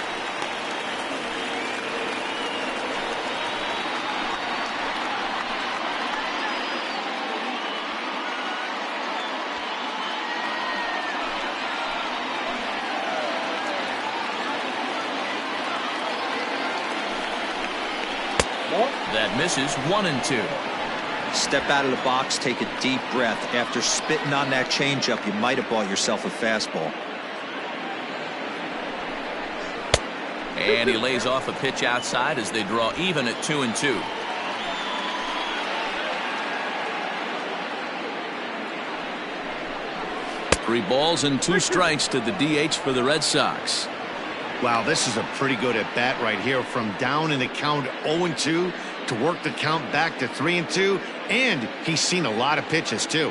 That misses. 1-2. Step out of the box, take a deep breath. After spitting on that changeup, you might have bought yourself a fastball. And he lays off a pitch outside as they draw even at 2-2. Three balls and two strikes to the DH for the Red Sox. Wow, this is a pretty good at bat right here. From down in the count 0-2 to work the count back to 3-2, and he's seen a lot of pitches too.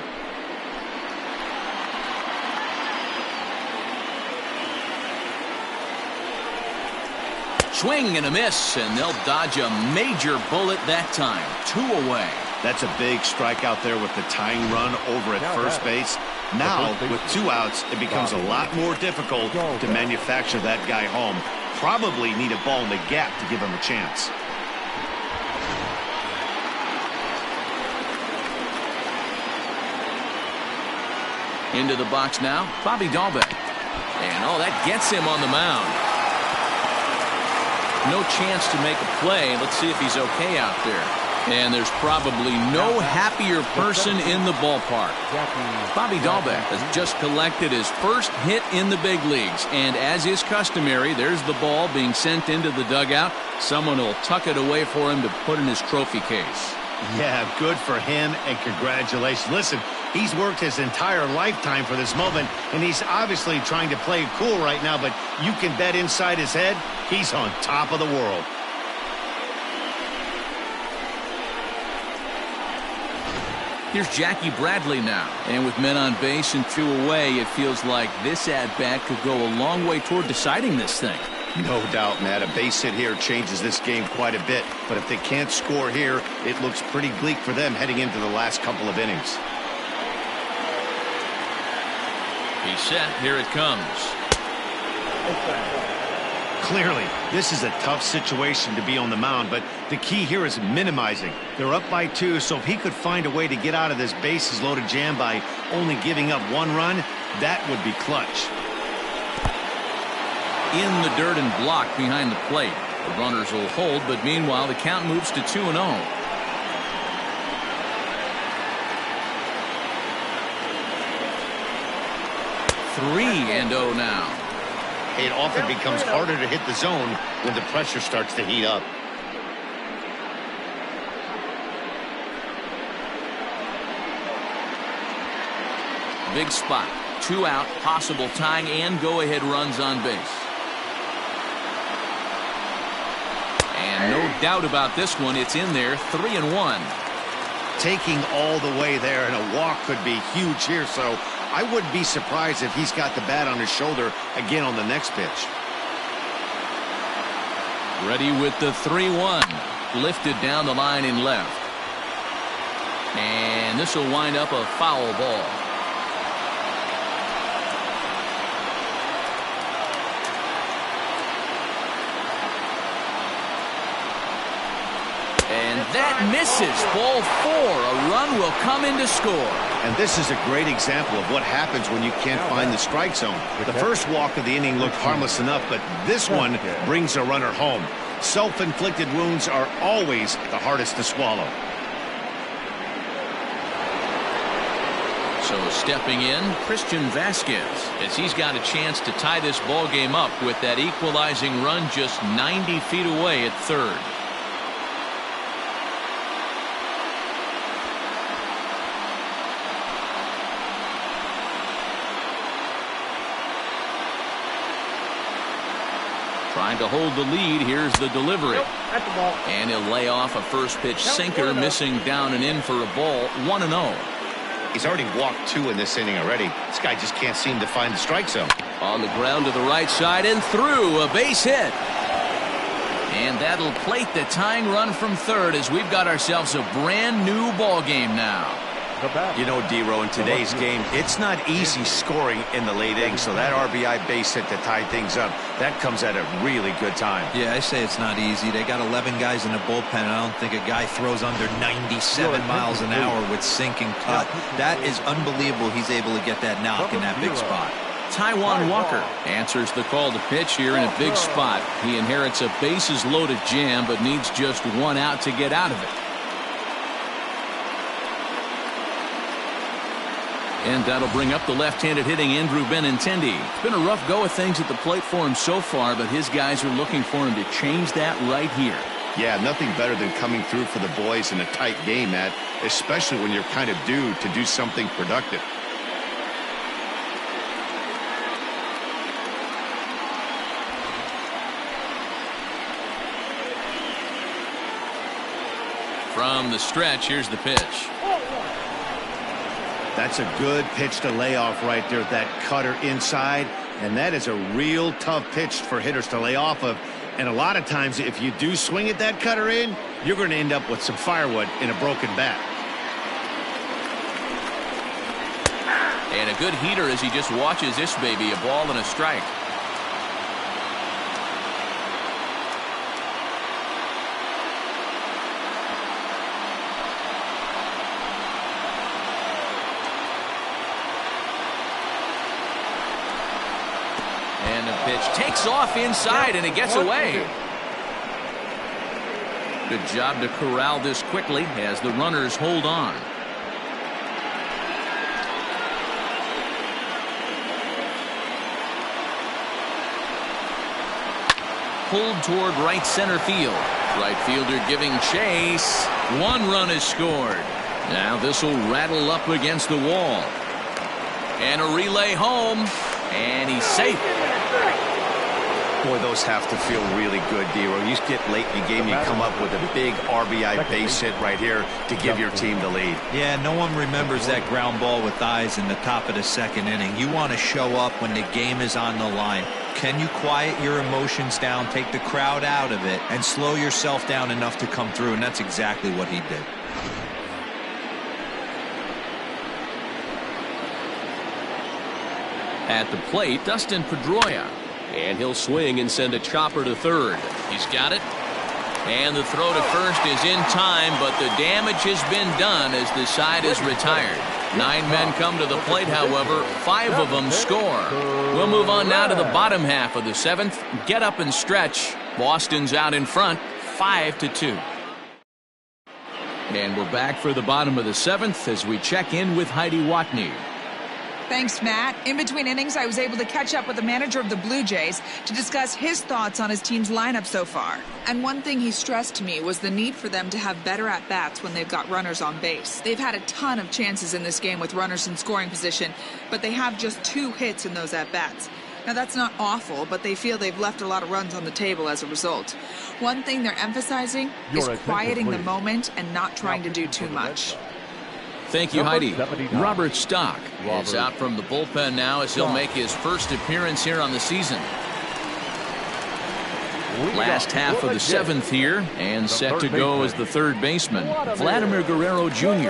Swing and a miss, and they'll dodge a major bullet that time. 2 away. That's a big strikeout there with the tying run over at first base. Now, with 2 outs, it becomes a lot more difficult to manufacture that guy home. Probably need a ball in the gap to give him a chance. Into the box now, Bobby Dahlbeck. And that gets him on the mound. No chance to make a play. Let's see if he's okay out there. And there's probably no happier person in the ballpark. Bobby Dahlbeck has just collected his first hit in the big leagues. And as is customary, there's the ball being sent into the dugout. Someone will tuck it away for him to put in his trophy case. Yeah, good for him, and congratulations. Listen, he's worked his entire lifetime for this moment, and he's obviously trying to play it cool right now, but you can bet inside his head, he's on top of the world. Here's Jackie Bradley now. And with men on base and 2 away, it feels like this at-bat could go a long way toward deciding this thing. No doubt, Matt. A base hit here changes this game quite a bit. But if they can't score here, it looks pretty bleak for them heading into the last couple of innings. He's set. Here it comes. Clearly, this is a tough situation to be on the mound, but the key here is minimizing. They're up by 2, so if he could find a way to get out of this bases-loaded jam by only giving up 1 run, that would be clutch. In the dirt and blocked behind the plate. The runners will hold, but meanwhile the count moves to 2-0. Three and 0 now. It often becomes harder to hit the zone when the pressure starts to heat up. Big spot. 2 out, possible tying and go-ahead runs on base. And no doubt about this one, it's in there. 3-1. Taking all the way there, and a walk could be huge here, so I wouldn't be surprised if he's got the bat on his shoulder again on the next pitch. Ready with the 3-1. Lifted down the line in left. And this will wind up a foul ball. And that misses. Ball 4. A run will come in to score. And this is a great example of what happens when you can't find the strike zone. The first walk of the inning looked harmless enough, but this one brings a runner home. Self-inflicted wounds are always the hardest to swallow. So stepping in, Christian Vasquez, as he's got a chance to tie this ball game up with that equalizing run just 90 feet away at third. Trying to hold the lead. Here's the delivery. At the ball. And he'll lay off a first pitch sinker, missing down and in for a ball. 1-0. He's already walked 2 in this inning already. This guy just can't seem to find the strike zone. On the ground to the right side and through. A base hit. And that'll plate the tying run from third as we've got ourselves a brand new ball game now. You know, D-Row, in today's game, it's not easy scoring in the late innings, so that RBI base hit to tie things up, that comes at a really good time. Yeah, I say it's not easy. They got 11 guys in the bullpen, and I don't think a guy throws under 97 miles an hour with sink and cut. That is unbelievable he's able to get that knock in that big spot. Taijuan Walker answers the call to pitch here in a big spot. He inherits a bases-loaded jam, but needs just 1 out to get out of it. And that'll bring up the left-handed hitting Andrew Benintendi. It's been a rough go of things at the plate for him so far, but his guys are looking for him to change that right here. Yeah, nothing better than coming through for the boys in a tight game, Matt, especially when you're kind of due to do something productive. From the stretch, here's the pitch. That's a good pitch to lay off right there, that cutter inside, and that is a real tough pitch for hitters to lay off of. And a lot of times, if you do swing at that cutter in, you're going to end up with some firewood in a broken bat. And a good heater as he just watches this baby, a ball and a strike. And the pitch takes off inside and it gets away. Good job to corral this quickly as the runners hold on. Pulled toward right center field. Right fielder giving chase. 1 run is scored. Now this will rattle up against the wall. And a relay home. And he's safe. Boy, those have to feel really good, D-Row. You get late in the game, you come up with a big RBI base hit right here to give your team the lead. Yeah, no one remembers that ground ball with eyes in the top of the second inning. You want to show up when the game is on the line. Can you quiet your emotions down, take the crowd out of it, and slow yourself down enough to come through? And that's exactly what he did. At the plate, Dustin Pedroia. And he'll swing and send a chopper to third. He's got it. And the throw to first is in time, but the damage has been done as the side is retired. 9 men come to the plate, however. 5 of them score. We'll move on now to the bottom half of the 7th. Get up and stretch Boston's out in front, 5-2. And we're back for the bottom of the 7th as we check in with Heidi Watney. Thanks, Matt. In between innings, I was able to catch up with the manager of the Blue Jays to discuss his thoughts on his team's lineup so far. And one thing he stressed to me was the need for them to have better at-bats when they've got runners on base. They've had a ton of chances in this game with runners in scoring position, but they have just 2 hits in those at-bats. Now, that's not awful, but they feel they've left a lot of runs on the table as a result. One thing they're emphasizing is quieting the moment and not trying to do too much. Thank you, Heidi. Robert Stock is out from the bullpen now as he'll make his first appearance here on the season. Last half of the 7th here, and set to go as the third baseman, Vladimir Guerrero Jr.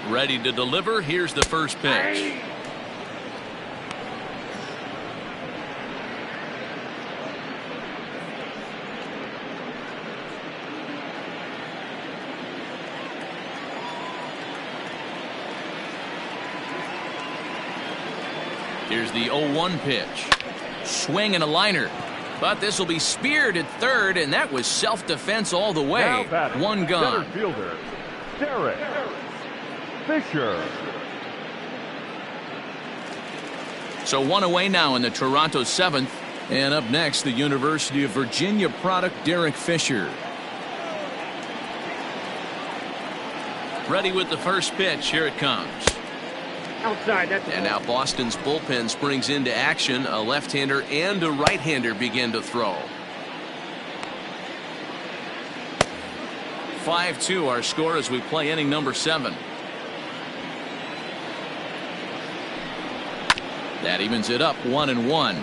Ready to deliver. Here's the first pitch. Here's the 0-1 pitch. Swing and a liner. But this will be speared at third, and that was self-defense all the way. One gone. Center fielder, Derek Fisher. So one away now in the Toronto 7th. And up next, the University of Virginia product, Derek Fisher. Ready with the first pitch. Here it comes. Outside, that's And now Boston's bullpen springs into action. A left-hander and a right-hander begin to throw. 5-2 our score as we play inning number 7. That evens it up 1-1.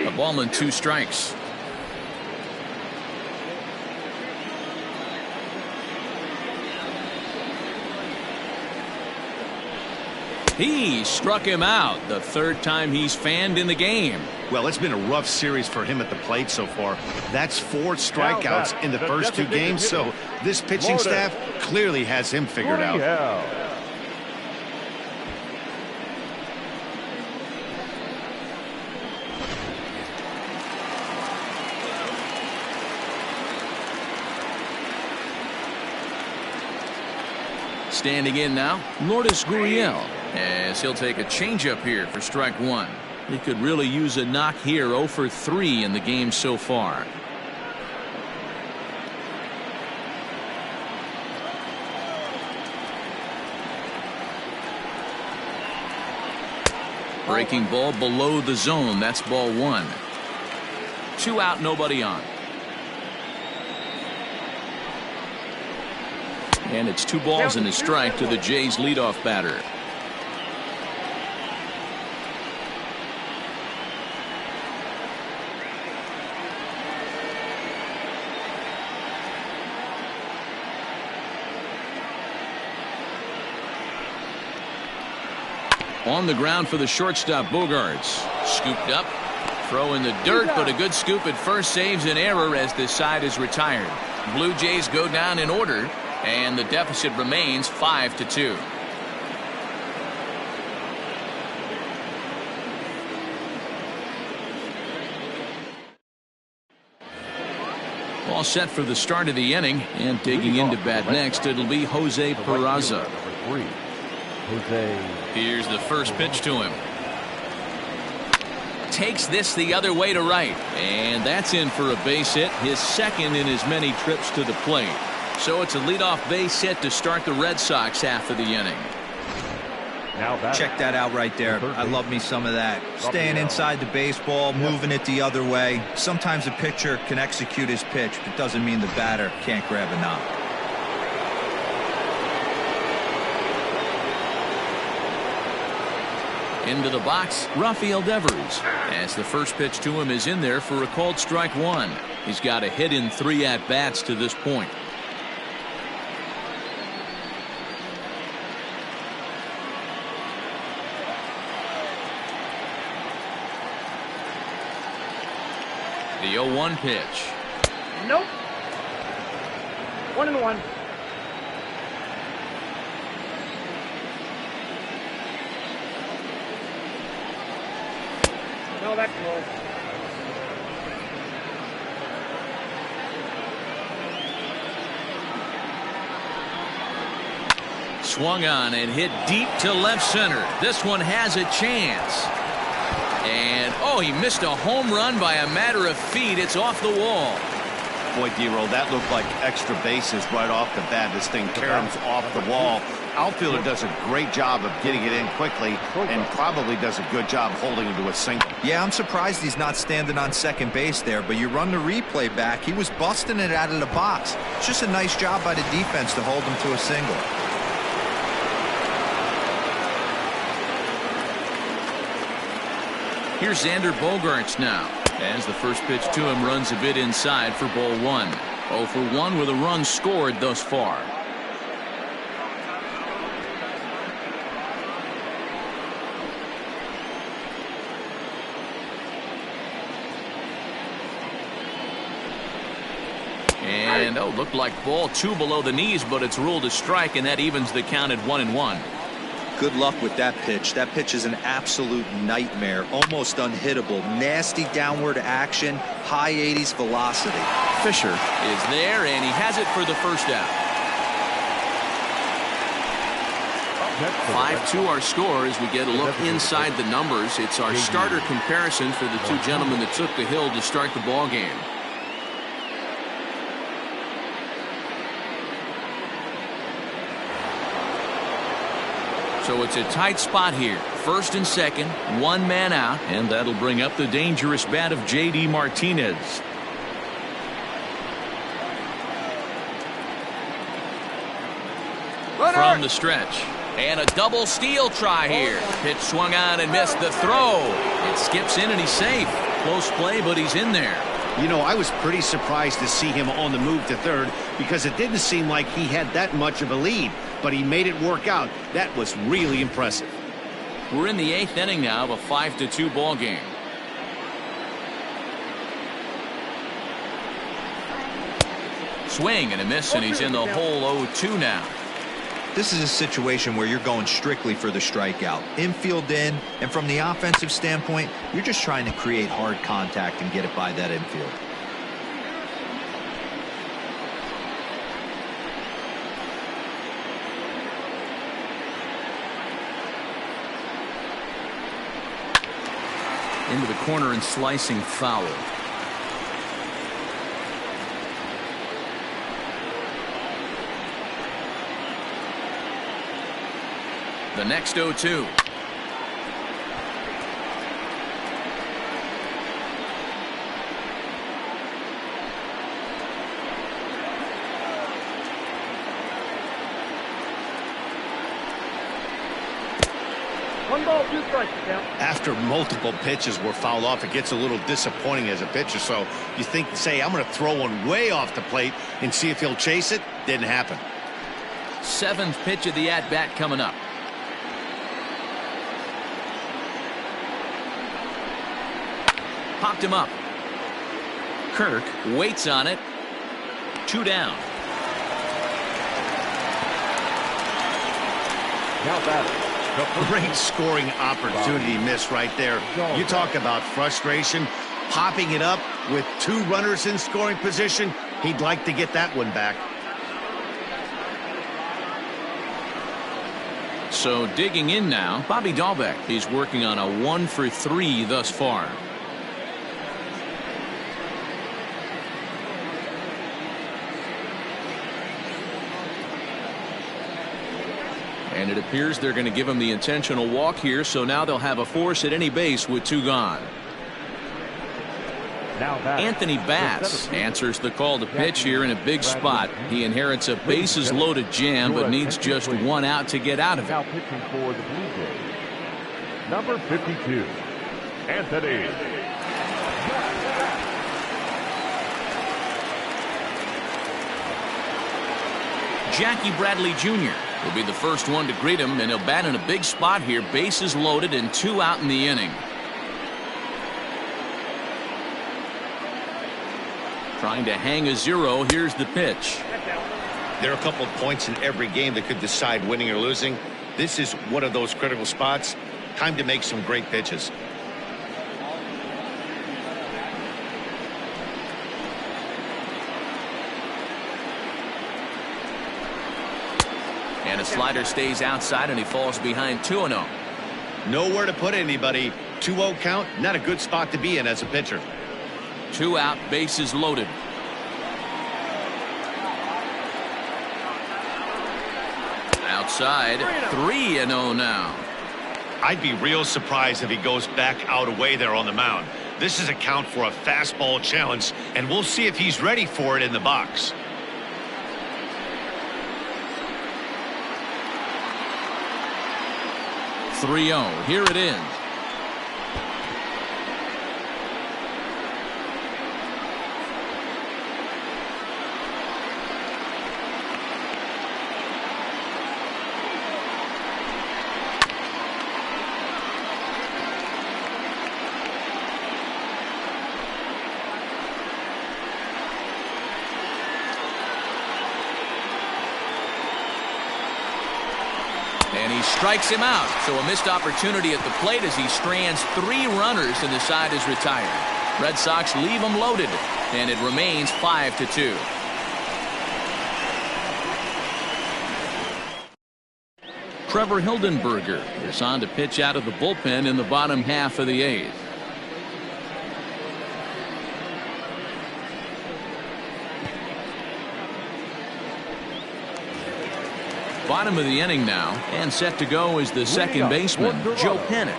A ball and 2 strikes. He struck him out, the third time he's fanned in the game. Well, it's been a rough series for him at the plate so far. That's 4 strikeouts in the first 2 games, so this pitching staff clearly has him figured out. Standing in now, Lourdes Gurriel, as he'll take a changeup here for strike 1. He could really use a knock here. 0 for 3 in the game so far. Breaking ball below the zone. That's ball 1. 2 out, nobody on. And it's 2 balls and a strike to the Jays leadoff batter. On the ground for the shortstop, Bogarts. Scooped up. Throw in the dirt, but a good scoop at first saves an error as this side is retired. Blue Jays go down in order. And the deficit remains 5-2. All set for the start of the inning, and digging into bat next, it'll be Jose Peraza. Here's the first pitch to him. Takes this the other way to right, and that's in for a base hit, his second in as many trips to the plate. So it's a leadoff base hit to start the Red Sox half of the inning. Check that out right there. I love me some of that. Staying inside the baseball, moving it the other way. Sometimes a pitcher can execute his pitch, but doesn't mean the batter can't grab a knock. Into the box, Rafael Devers, as the first pitch to him is in there for a called strike 1. He's got a hit in 3 at-bats to this point. The 0-1 pitch. Nope. 1-1. No, that's close. Swung on and hit deep to left center. This one has a chance. And, oh, he missed a home run by a matter of feet. It's off the wall. Boy, D-Roll, that looked like extra bases right off the bat. This thing caroms off the wall. Outfielder does a great job of getting it in quickly and probably does a good job holding it to a single. Yeah, I'm surprised he's not standing on second base there, but you run the replay back. He was busting it out of the box. It's just a nice job by the defense to hold him to a single. Here's Xander Bogaerts now, as the first pitch to him runs a bit inside for ball 1. 0 for 1 with a run scored thus far. And, oh, looked like ball 2 below the knees, but it's ruled a strike, and that evens the count at 1-1. Good luck with that pitch. That pitch is an absolute nightmare. Almost unhittable. Nasty downward action. High 80s velocity. Fisher is there, and he has it for the first out. 5-2 our score as we get a look inside the numbers. It's our starter comparison for the two gentlemen that took the hill to start the ball game. So it's a tight spot here. First and second, one man out, and that'll bring up the dangerous bat of J.D. Martinez. From the stretch. And a double steal try here. Pitch swung on and missed the throw. It skips in and he's safe. Close play, but he's in there. You know, I was pretty surprised to see him on the move to third because it didn't seem like he had that much of a lead, but he made it work out. That was really impressive. We're in the 8th inning now of a 5-2 ball game. Swing and a miss, and he's in the hole 0-2 now. This is a situation where you're going strictly for the strikeout. Infield in, and from the offensive standpoint, you're just trying to create hard contact and get it by that infield. Into the corner and slicing foul. The next 0-2. One ball, 2 strikes. After multiple pitches were fouled off, it gets a little disappointing as a pitcher. So you think, say, I'm going to throw one way off the plate and see if he'll chase it. Didn't happen. 7th pitch of the at-bat coming up. Popped him up. Kirk waits on it. 2 down. Now batter. Great scoring opportunity miss right there. You talk about frustration. Popping it up with 2 runners in scoring position. He'd like to get that one back. So digging in now, Bobby Dahlbeck. He's working on a 1 for 3 thus far. And it appears they're going to give him the intentional walk here, so now they'll have a force at any base with 2 gone. Anthony Bass answers the call to pitch here in a big spot. He inherits a bases loaded jam, but needs just 1 out to get out of it. Now pitching for the Blue Jays, number 52, Anthony. Jackie Bradley Jr. will be the first one to greet him, and he'll bat in a big spot here. Bases loaded and 2 out in the inning. Trying to hang a 0. Here's the pitch. There are a couple of points in every game that could decide winning or losing. This is one of those critical spots. Time to make some great pitches. And a slider stays outside, and he falls behind 2-0. Nowhere to put anybody. 2-0 count, not a good spot to be in as a pitcher. 2 out, bases loaded. Outside, 3-0 now. I'd be real surprised if he goes back out away there on the mound. This is a count for a fastball challenge, and we'll see if he's ready for it in the box. Here it is. And he strikes him out. So a missed opportunity at the plate as he strands 3 runners and the side is retired. Red Sox leave him loaded, and it remains 5-2. Trevor Hildenberger is on to pitch out of the bullpen in the bottom half of the 8th. Bottom of the inning now, and set to go is the second baseman, Joe Panik.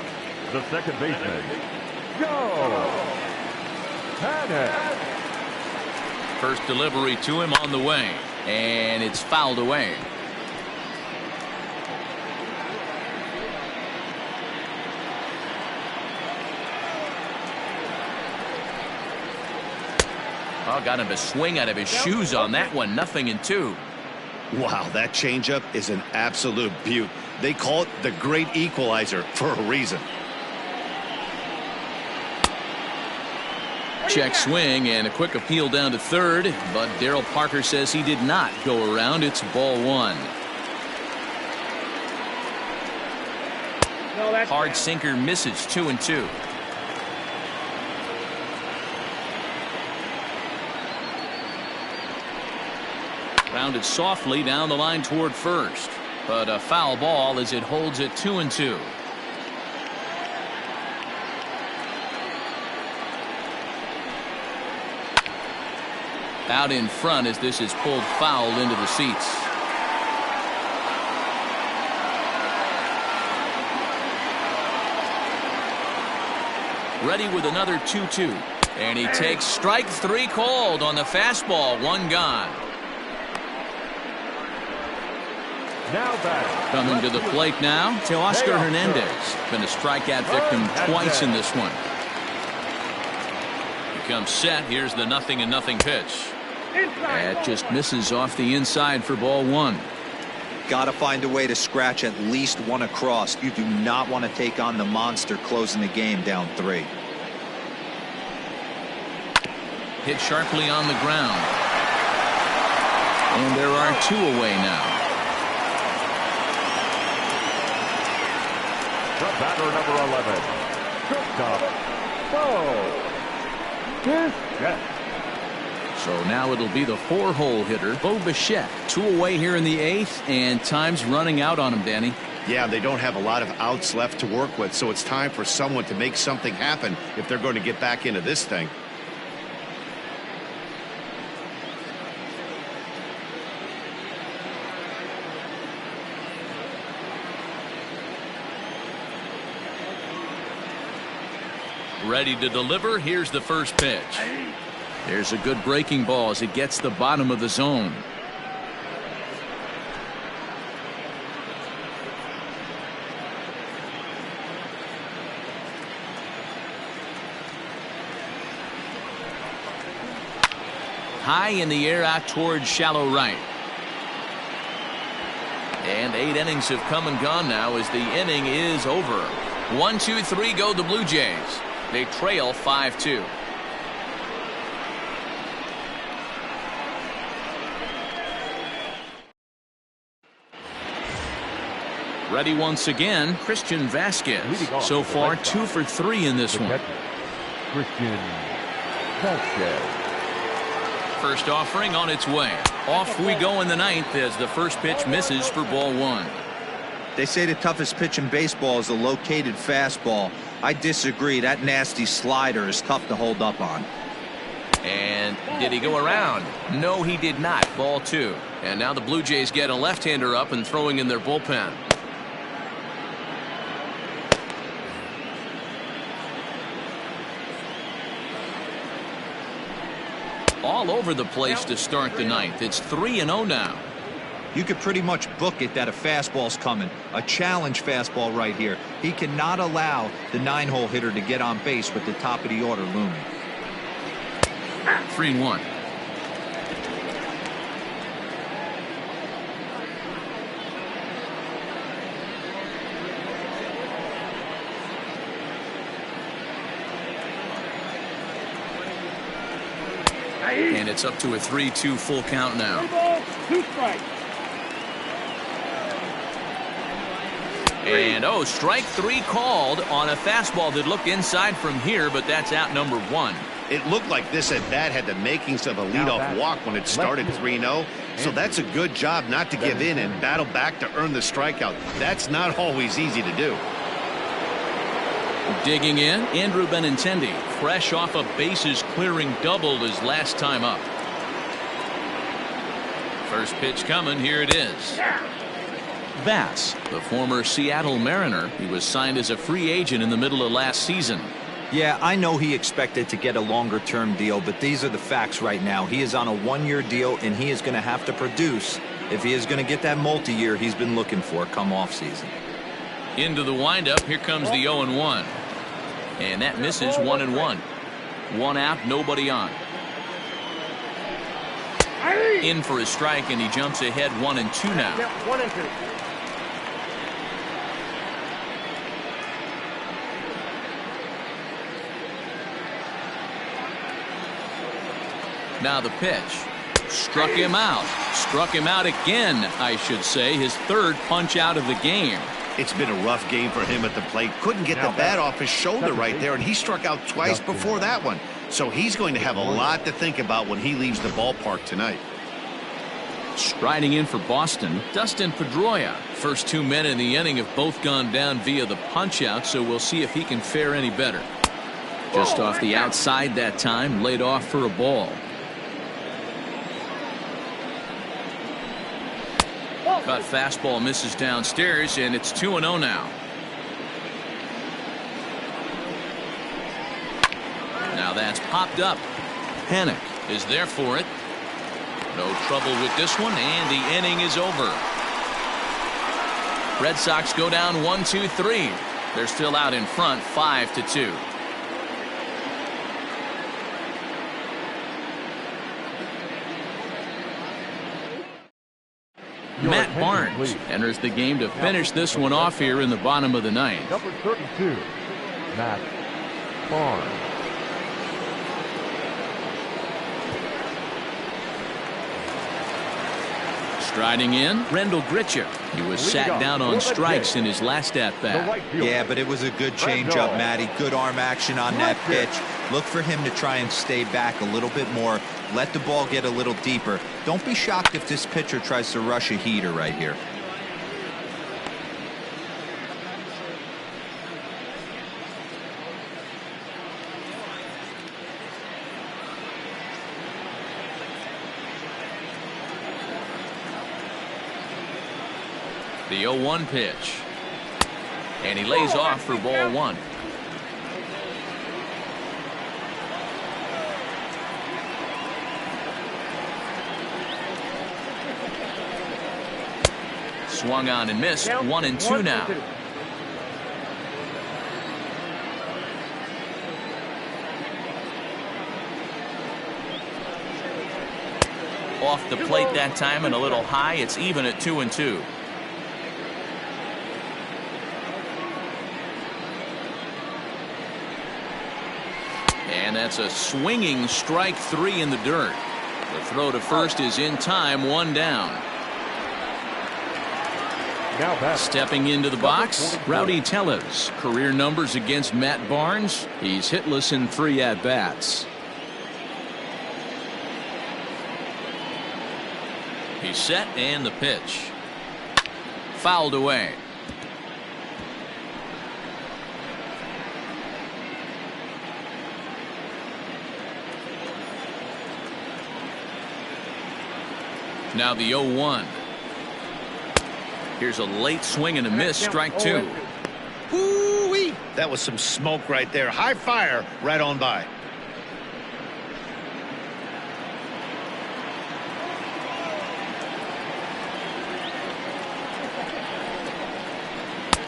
The second baseman, Joe Panik. First delivery to him on the way, and it's fouled away. Oh, got him to swing out of his shoes on that one. 0-2. Wow, that changeup is an absolute beaut. They call it the great equalizer for a reason. Check swing and a quick appeal down to third, but Darryl Parker says he did not go around. It's ball 1. Hard sinker misses. 2-2. Rounded softly down the line toward first, but a foul ball as it holds it 2-2. Out in front as this is pulled foul into the seats. Ready with another 2-2, and he takes strike 3 called on the fastball. 1 gone. Now back. Coming to the plate now, Teoscar Hernandez. Been a strikeout victim twice in this one. Becomes set. Here's the 0-0 pitch. That just misses off the inside for ball 1. Got to find a way to scratch at least 1 across. You do not want to take on the monster closing the game down 3. Hit sharply on the ground. And there are 2 away now. The batter, number 11, shortstop, Bo Bichette. So now it'll be the 4-hole hitter, Bo Bichette. 2 away here in the 8th, and time's running out on him, Danny. Yeah, they don't have a lot of outs left to work with, so it's time for someone to make something happen if they're going to get back into this thing. Ready to deliver. Here's the first pitch. There's a good breaking ball as it gets the bottom of the zone. High in the air out towards shallow right. And 8 innings have come and gone now as the inning is over. 1, 2, 3 go the Blue Jays. They trail 5-2. Ready once again, Christian Vasquez. So far, 2 for 3 in this one. Christian Vasquez. First offering on its way. Off we go in the ninth as the first pitch misses for ball 1. They say the toughest pitch in baseball is a located fastball. I disagree. That nasty slider is tough to hold up on. And did he go around? No, he did not. Ball 2. And now the Blue Jays get a left-hander up and throwing in their bullpen. All over the place to start the ninth. It's 3-0 now. You could pretty much book it that a fastball's coming. A challenge fastball right here. He cannot allow the 9-hole hitter to get on base with the top of the order looming. 3-1. And it's up to a 3-2 full count now. 3 balls, 2 strikes. And strike 3 called on a fastball that looked inside from here, but that's out number 1. It looked like this at bat had the makings of a leadoff walk when it started 3-0. So that's a good job not to give in and battle back to earn the strikeout. That's not always easy to do. Digging in, Andrew Benintendi, fresh off a bases clearing double his last time up. First pitch coming, here it is. Bass, the former Seattle Mariner, he was signed as a free agent in the middle of last season. Yeah, I know he expected to get a longer-term deal, but these are the facts right now. He is on a 1-year deal, and he is going to have to produce if he is going to get that multi-year he's been looking for come off-season. Into the windup, here comes the 0-1. And that misses 1-1. 1 out, nobody on. In for a strike, and he jumps ahead 1-2 now. 1-2. Now the pitch. Struck him out. Struck him out again, I should say. His 3rd punch out of the game. It's been a rough game for him at the plate. Couldn't get the bat off his shoulder right there, and he struck out twice before that one. So he's going to have a lot to think about when he leaves the ballpark tonight. Striding in for Boston, Dustin Pedroia. First 2 men in the inning have both gone down via the punch-out, so we'll see if he can fare any better. Just off the outside that time, laid off for a ball. Cut fastball misses downstairs, and it's 2-0 now. Now that's popped up. Panic is there for it. No trouble with this one, and the inning is over. Red Sox go down 1-2-3. They're still out in front 5-2. Matt Barnes enters the game to finish this one off here in the bottom of the ninth. Number 32, Matt Barnes. Striding in, Rendell Gritcha. He was sat down on strikes in his last at-bat. Yeah, but it was a good changeup, Matty. Good arm action on that pitch. Look for him to try and stay back a little bit more. Let the ball get a little deeper. Don't be shocked if this pitcher tries to rush a heater right here. The 0-1 pitch. And he lays off for ball 1. Swung on and missed. 1-2 now. Off the plate that time and a little high. It's even at 2-2. And that's a swinging strike 3 in the dirt. The throw to first is in time, 1 down. Now back. Stepping into the box, Rowdy Tellez. Career numbers against Matt Barnes. He's hitless in 3 at-bats. He's set and the pitch. Fouled away. Now the 0-1. Here's a late swing and a miss, strike 2. Woo-wee! That was some smoke right there. High fire right on by.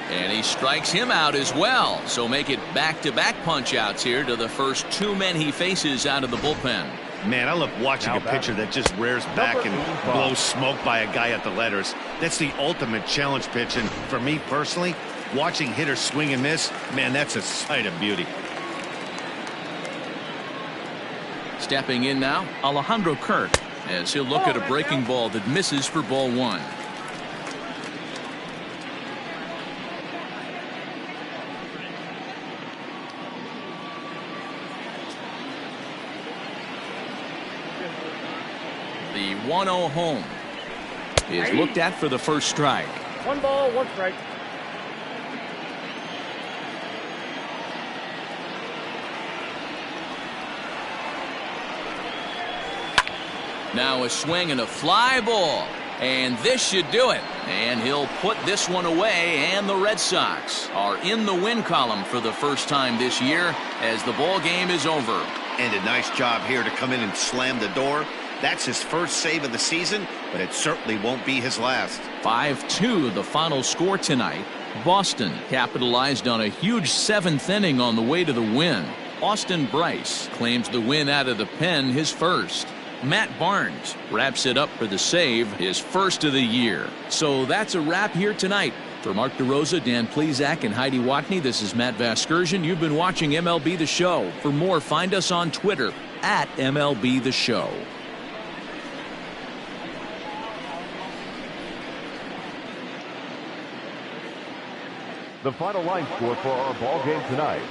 And he strikes him out as well. So make it back-to-back punch-outs here to the first 2 men he faces out of the bullpen. Man, I love watching a pitcher that just rears back and blows smoke by a guy at the letters. That's the ultimate challenge pitch. And for me personally, watching hitters swing and miss, man, that's a sight of beauty. Stepping in now, Alejandro Kirk, as he'll look at a breaking ball that misses for ball 1. The 1-0 home is looked at for the first strike. 1 ball, 1 strike. Now a swing and a fly ball. And this should do it. And he'll put this one away, and the Red Sox are in the win column for the first time this year as the ball game is over. And a nice job here to come in and slam the door. That's his first save of the season, but it certainly won't be his last. 5-2 the final score tonight. Boston capitalized on a huge 7th inning on the way to the win. Austin Bryce claims the win out of the pen, his first. Matt Barnes wraps it up for the save, his first of the year. So that's a wrap here tonight. For Mark DeRosa, Dan Plesac, and Heidi Watney, this is Matt Vasgersian. You've been watching MLB The Show. For more, find us on Twitter at MLB The Show. The final line score for our ball game tonight.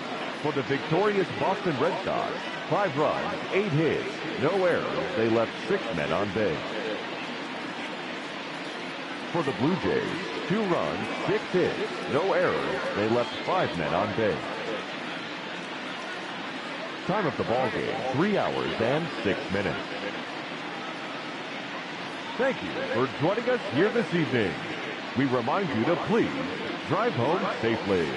For the victorious Boston Red Sox, 5 runs, 8 hits, no errors. They left 6 men on base. For the Blue Jays, 2 runs, 6 hits, no errors. They left 5 men on base. Time of the ball game, 3 hours and 6 minutes. Thank you for joining us here this evening. We remind you to please drive home safely.